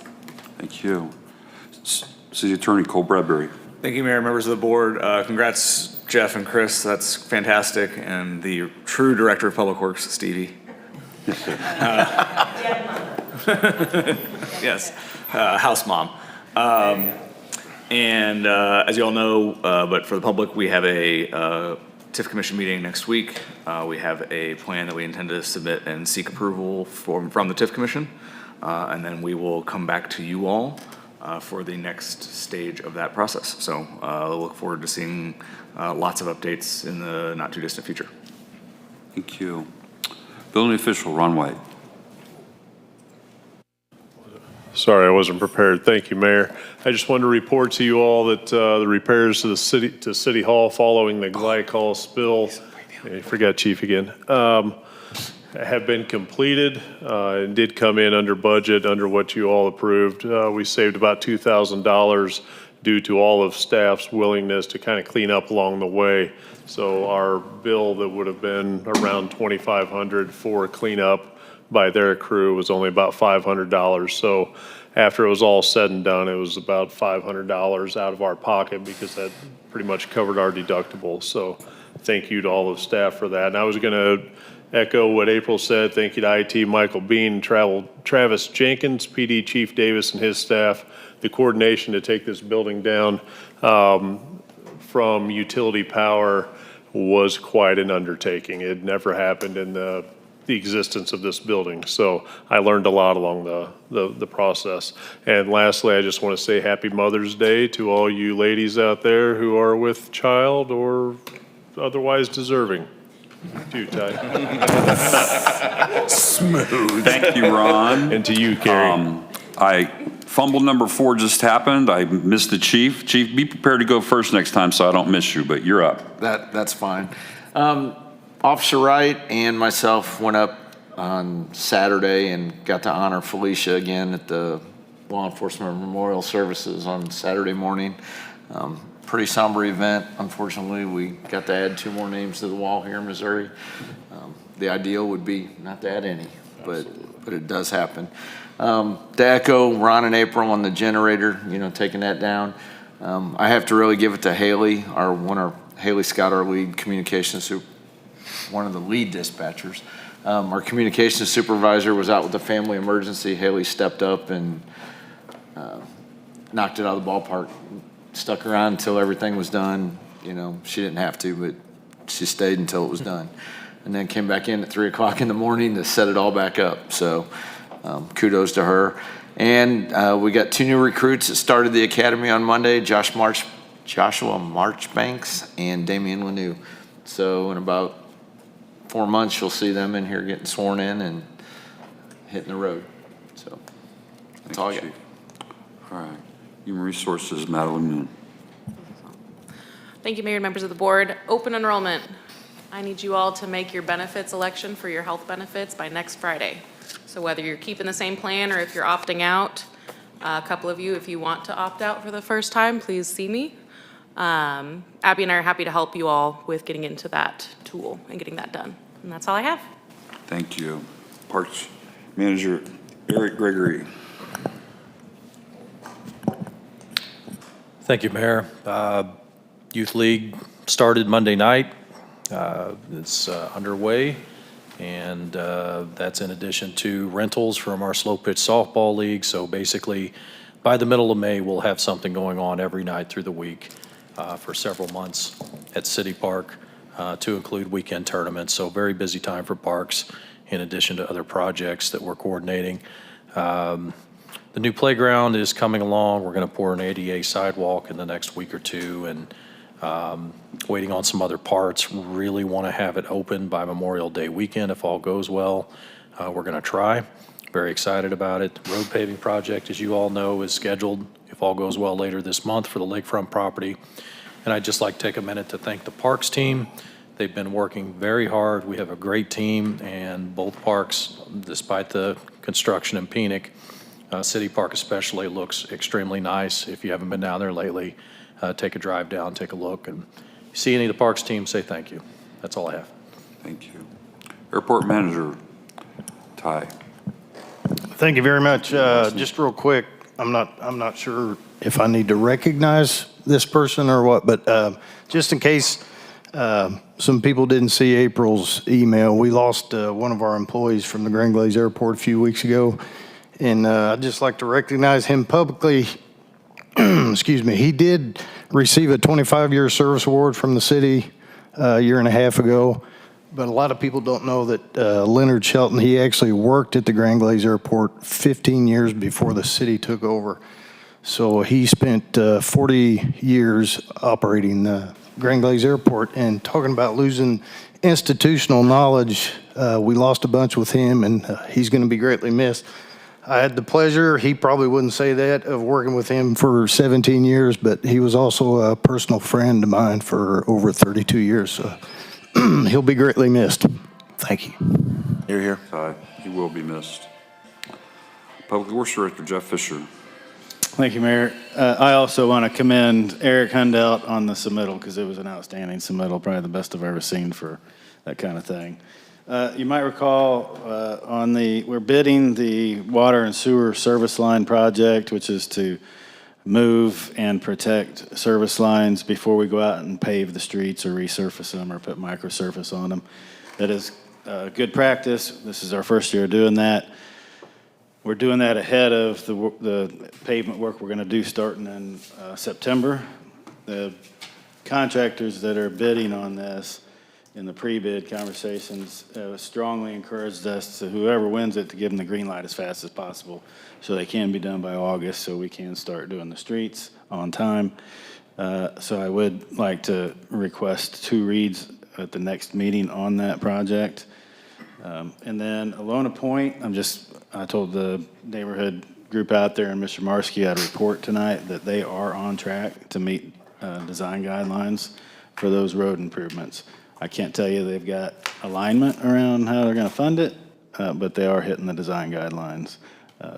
Thank you. City Attorney Cole Bradbury. Thank you, Mayor, members of the board. Congrats, Jeff and Chris. That's fantastic. And the true Director of Public Works, Stevie. Yes, house mom. And as you all know, but for the public, we have a TIF Commission meeting next week. We have a plan that we intend to submit and seek approval from the TIF Commission. And then we will come back to you all for the next stage of that process. So I look forward to seeing lots of updates in the not too distant future. Thank you. Building Official Ron White. Sorry, I wasn't prepared. Thank you, Mayor. I just wanted to report to you all that the repairs to City Hall following the glycol spill, I forgot Chief again, have been completed and did come in under budget, under what you all approved. We saved about $2,000 due to all of staff's willingness to kind of clean up along the way. So our bill that would have been around $2,500 for cleanup by their crew was only about $500. So after it was all said and done, it was about $500 out of our pocket because that pretty much covered our deductible. So thank you to all of staff for that. And I was going to echo what April said. Thank you to IT Michael Bean, Travis Jenkins, PD Chief Davis and his staff. The coordination to take this building down from utility power was quite an undertaking. It never happened in the existence of this building. So I learned a lot along the process. And lastly, I just want to say Happy Mother's Day to all you ladies out there who are with child or otherwise deserving. To you, Ty. Smooth. Thank you, Ron. And to you, Carrie. Fumble number 4 just happened. I missed the chief. Chief, be prepared to go first next time so I don't miss you, but you're up. That's fine. Officer Wright and myself went up on Saturday and got to honor Felicia again at the Law Enforcement Memorial Services on Saturday morning. Pretty somber event. Unfortunately, we got to add 2 more names to the wall here in Missouri. The ideal would be not to add any, but it does happen. To echo Ron and April on the generator, taking that down. I have to really give it to Haley, Haley Scott, our lead communications one of the lead dispatchers. Our communications supervisor was out with a family emergency. Haley stepped up and knocked it out of the ballpark. Stuck around until everything was done. She didn't have to, but she stayed until it was done. And then came back in at 3 o'clock in the morning to set it all back up. So kudos to her. And we got 2 new recruits that started the academy on Monday, Joshua Marchbanks and Damian Lanou. So in about 4 months, you'll see them in here getting sworn in and hitting the road. So that's all I got. All right. Human Resources, Madeline Moon. Thank you, Mayor and members of the board. Open enrollment. I need you all to make your benefits election for your health benefits by next Friday. So whether you're keeping the same plan or if you're opting out, a couple of you, if you want to opt out for the first time, please see me. Abby and I are happy to help you all with getting into that tool and getting that done. And that's all I have. Thank you. Parks Manager Eric Gregory. Thank you, Mayor. Youth League started Monday night. It's underway, and that's in addition to rentals from our slow pitch softball league. So basically, by the middle of May, we'll have something going on every night through the week for several months at City Park to include weekend tournaments. So very busy time for Parks in addition to other projects that we're coordinating. The new playground is coming along. We're going to pour an ADA sidewalk in the next week or 2 and waiting on some other parts. Really want to have it open by Memorial Day weekend if all goes well. We're going to try. Very excited about it. The road paving project, as you all know, is scheduled, if all goes well, later this month for the lakefront property. And I'd just like to take a minute to thank the Parks team. They've been working very hard. We have a great team, and both parks, despite the construction in Phoenix, City Park especially looks extremely nice. If you haven't been down there lately, take a drive down, take a look, and see any of the Parks team, say thank you. That's all I have. Thank you. Airport Manager Ty. Thank you very much. Just real quick, I'm not sure if I need to recognize this person or what, but just in case some people didn't see April's email, we lost one of our employees from the Grand Glaze Airport a few weeks ago. And I'd just like to recognize him publicly. Excuse me. He did receive a 25-year service award from the city a year and a half ago. But a lot of people don't know that Leonard Shelton, he actually worked at the Grand Glaze Airport 15 years before the city took over. So he spent 40 years operating the Grand Glaze Airport. And talking about losing institutional knowledge, we lost a bunch with him, and he's going to be greatly missed. I had the pleasure, he probably wouldn't say that, of working with him for 17 years, but he was also a personal friend of mine for over 32 years. So he'll be greatly missed. Thank you. Here, here. Aye. He will be missed. Public Works Director Jeff Fisher. Thank you, Mayor. I also want to commend Eric Hundelt on the submittal because it was an outstanding submittal, probably the best I've ever seen for that kind of thing. You might recall we're bidding the water and sewer service line project, which is to move and protect service lines before we go out and pave the streets or resurface them or put microsurface on them. That is good practice. This is our first year doing that. We're doing that ahead of the pavement work we're going to do starting in September. The contractors that are bidding on this in the pre-bid conversations strongly encouraged us to whoever wins it to give them the green light as fast as possible so they can be done by August so we can start doing the streets on time. So I would like to request 2 reads at the next meeting on that project. And then Alona Point, I told the neighborhood group out there and Mr. Marsky had a report tonight that they are on track to meet design guidelines for those road improvements. I can't tell you they've got alignment around how they're going to fund it, but they are hitting the design guidelines.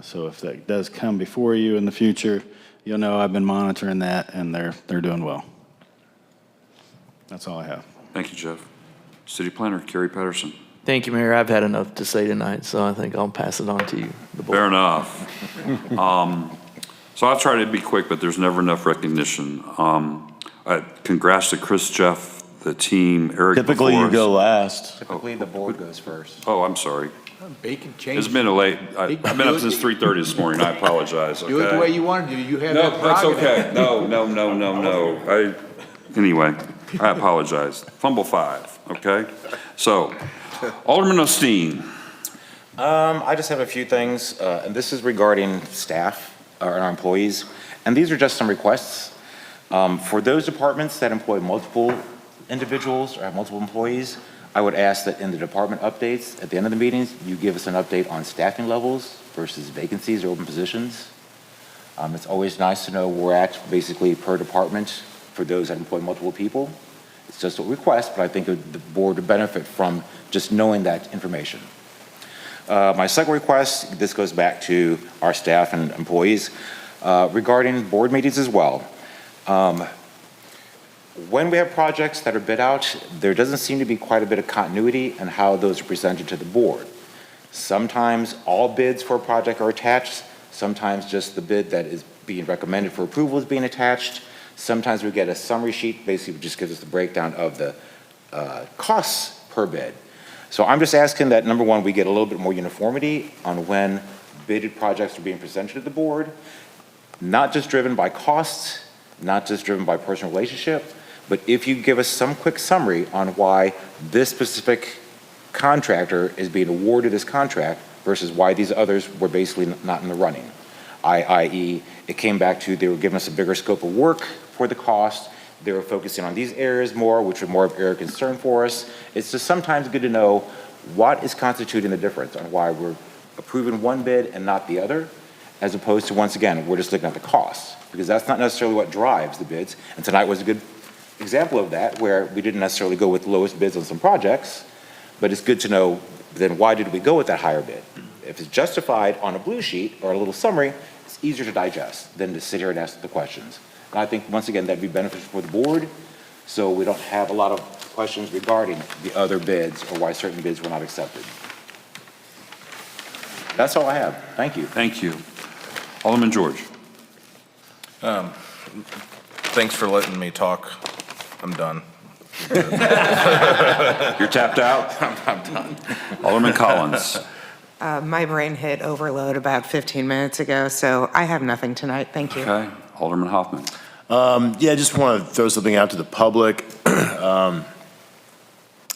So if that does come before you in the future, you'll know I've been monitoring that and they're doing well. That's all I have. Thank you, Jeff. City Planner Kerry Patterson. Thank you, Mayor. I've had enough to say tonight, so I think I'll pass it on to you. Fair enough. So I'll try to be quick, but there's never enough recognition. Congrats to Chris, Jeff, the team, Eric. Typically you go last. Typically, the board goes first. Oh, I'm sorry. Bacon change. It's been a late, I've been up since 3:30 this morning. I apologize, okay? Do it the way you want to do. You have No, that that's prerogative. okay. Anyway, I apologize. Fumble 5, okay? So, Alderman Osteen. I just have a few things, and this is regarding staff or our employees. And these are just some requests. For those departments that employ multiple individuals or have multiple employees, I would ask that in the department updates at the end of the meetings, you give us an update on staffing levels versus vacancies or open positions. It's always nice to know where we're at basically per department for those that employ multiple people. It's just a request, but I think the board would benefit from just knowing that information. My second request, this goes back to our staff and employees, regarding board meetings as well. When we have projects that are bid out, there doesn't seem to be quite a bit of continuity in how those are presented to the board. Sometimes all bids for a project are attached, sometimes just the bid that is being recommended for approval is being attached. Sometimes we get a summary sheet, basically just gives us the breakdown of the costs per bid. So I'm just asking that, number one, we get a little bit more uniformity on when bidded projects are being presented to the board, not just driven by costs, not just driven by personal relationship, but if you give us some quick summary on why this specific contractor is being awarded this contract versus why these others were basically not in the running. I.e., it came back to they were giving us a bigger scope of work for the cost. They were focusing on these areas more, which were more of area concern for us. It's just sometimes good to know what is constituting the difference on why we're approving one bid and not the other, as opposed to, once again, we're just looking at the costs, because that's not necessarily what drives the bids. And tonight was a good example of that, where we didn't necessarily go with the lowest bids on some projects, but it's good to know then why did we go with that higher bid? If it's justified on a blue sheet or a little summary, it's easier to digest than to sit here and ask the questions. And I think, once again, that'd be beneficial for the board, so we don't have a lot of questions regarding the other bids or why certain bids were not accepted. That's all I have. Thank you. Thank you. Alderman George. Thanks for letting me talk. I'm done. You're tapped out? I'm done. Alderman Collins. My brain hit overload about 15 minutes ago, so I have nothing tonight. Thank you. Okay. Alderman Hoffman. Yeah, I just want to throw something out to the public.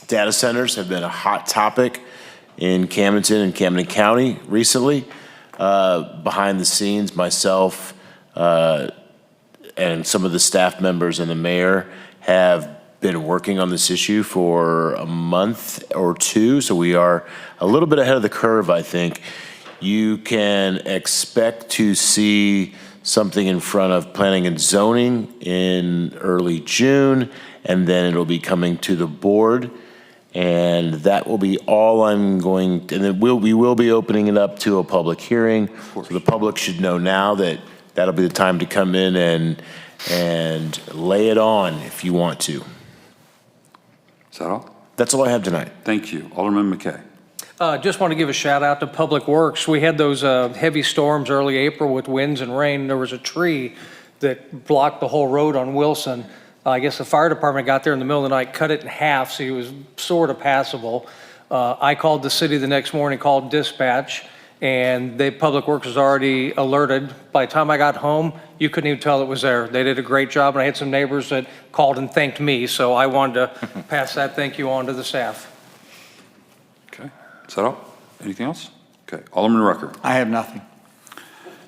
Data centers have been a hot topic in Camden and Camden County recently. Behind the scenes, myself and some of the staff members and the mayor have been working on this issue for a month or two, so we are a little bit ahead of the curve, I think. You can expect to see something in front of Planning and Zoning in early June, and then it'll be coming to the board. And that will be all I'm going, and then we will be opening it up to a public hearing. So the public should know now that that'll be the time to come in and lay it on if you want to. Is that all? That's all I have tonight. Thank you. Alderman McKay. Just want to give a shout out to Public Works. We had those heavy storms early April with winds and rain. There was a tree that blocked the whole road on Wilson. I guess the fire department got there in the middle of the night, cut it in half, so it was sort of passable. I called the city the next morning, called dispatch, and Public Works was already alerted. By the time I got home, you couldn't even tell it was there. They did a great job, and I had some neighbors that called and thanked me, so I wanted to pass that thank you on to the staff. Okay. Is that all? Anything else? Okay. Alderman Rucker. I have nothing.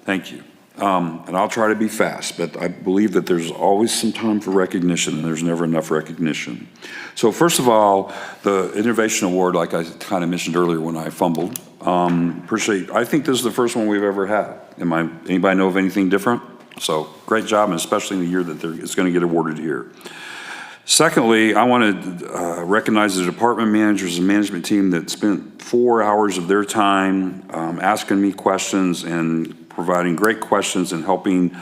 Thank you. And I'll try to be fast, but I believe that there's always some time for recognition, and there's never enough recognition. So first of all, the Innovation Award, like I kind of mentioned earlier when I fumbled, I think this is the first one we've ever had. Anybody know of anything different? So great job, and especially in the year that it's going to get awarded here. Secondly, I want to recognize the department managers and management team that spent 4 hours of their time asking me questions and providing great questions and helping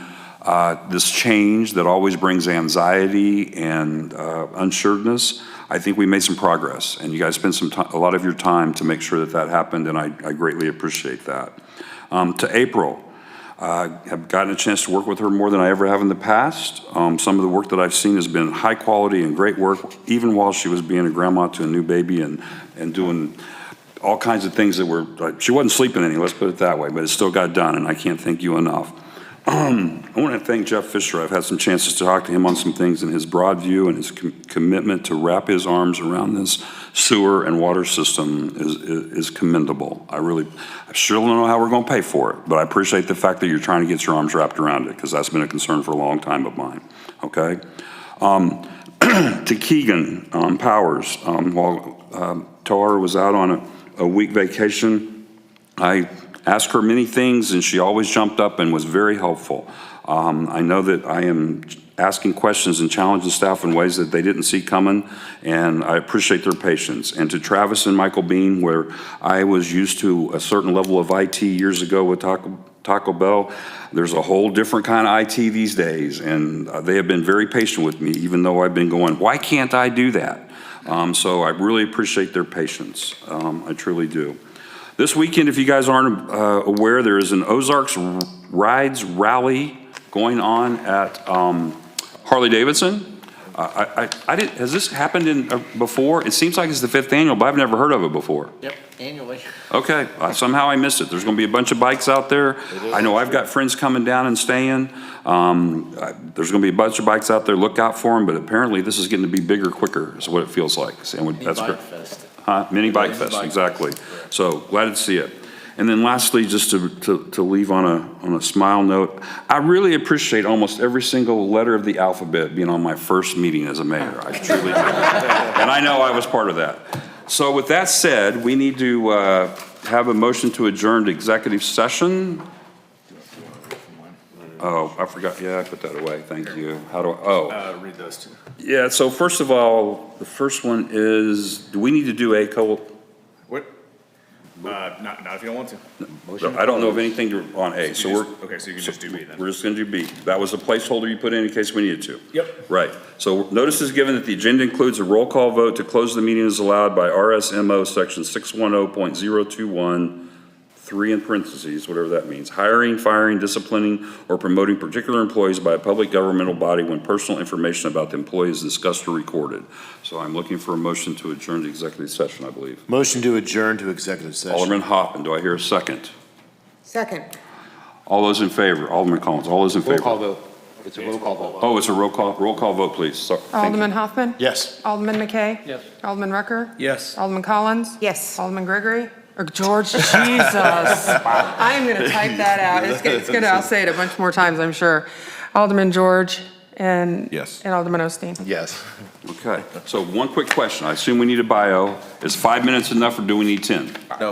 this change that always brings anxiety and unsureness. I think we made some progress, and you guys spent a lot of your time to make sure that happened, and I greatly appreciate that. To April, I have gotten a chance to work with her more than I ever have in the past. Some of the work that I've seen has been high quality and great work, even while she was being a grandma to a new baby and doing all kinds of things that were, she wasn't sleeping any, let's put it that way, but it still got done, and I can't thank you enough. I want to thank Jeff Fisher. I've had some chances to talk to him on some things, and his broad view and his commitment to wrap his arms around this sewer and water system is commendable. I still don't know how we're going to pay for it, but I appreciate the fact that you're trying to get your arms wrapped around it, because that's been a concern for a long time of mine, okay? To Keegan Powers, while Tara was out on a week vacation, I asked her many things, and she always jumped up and was very helpful. I know that I am asking questions and challenging staff in ways that they didn't see coming, and I appreciate their patience. And to Travis and Michael Bean, where I was used to a certain level of IT years ago with Taco Bell, there's a whole different kind of IT these days, and they have been very patient with me, even though I've been going, why can't I do that? So I really appreciate their patience. I truly do. This weekend, if you guys aren't aware, there is an Ozarks Rides Rally going on at Harley-Davidson. Has this happened before? It seems like it's the 5th annual, but I've never heard of it before. Yep, annually. Okay, somehow I missed it. There's going to be a bunch of bikes out there. I know I've got friends coming down and staying. There's going to be a bunch of bikes out there. Look out for them, but apparently this is getting to be bigger, quicker, is what it feels like. That's great. Mini Bike Fest, exactly. So glad to see it. And then lastly, just to leave on a smile note, I really appreciate almost every single letter of the alphabet being on my first meeting as a mayor. I truly do. And I know I was part of that. So with that said, we need to have a motion to adjourn to executive session. Oh, I forgot. Yeah, I put that away. Thank you. How do I? Read those two. Yeah, so first of all, the first one is, do we need to do a What? Not if you don't want to. I don't know of anything on A, so we're. Okay, so you can just do B then. We're just gonna do B. That was a placeholder you put in case we needed to. Yep. Right. So notice is given that the agenda includes a roll call vote to close the meeting as allowed by RSMO section 610.021, 3 in parentheses, whatever that means. Hiring, firing, disciplining, or promoting particular employees by a public governmental body when personal information about the employee is discussed or recorded. So I'm looking for a motion to adjourn to executive session, I believe. Motion to adjourn to executive session. Alderman Hoffman, do I hear a second? Second. All those in favor? Alderman Collins, all those in favor? Roll call vote. It's a roll call vote. Oh, it's a roll call vote, please. Thank you. Alderman Hoffman? Yes. Alderman McKay? Yes. Alderman Rucker? Yes. Alderman Collins? Yes. Alderman Gregory? Or George, Jesus. I am going to type that out. It's going to, I'll say it a bunch more times, I'm sure. Alderman George and Yes. and Alderman Osteen. Yes. Okay, so one quick question. I assume we need a bio. Is 5 minutes enough or do we need 10? No.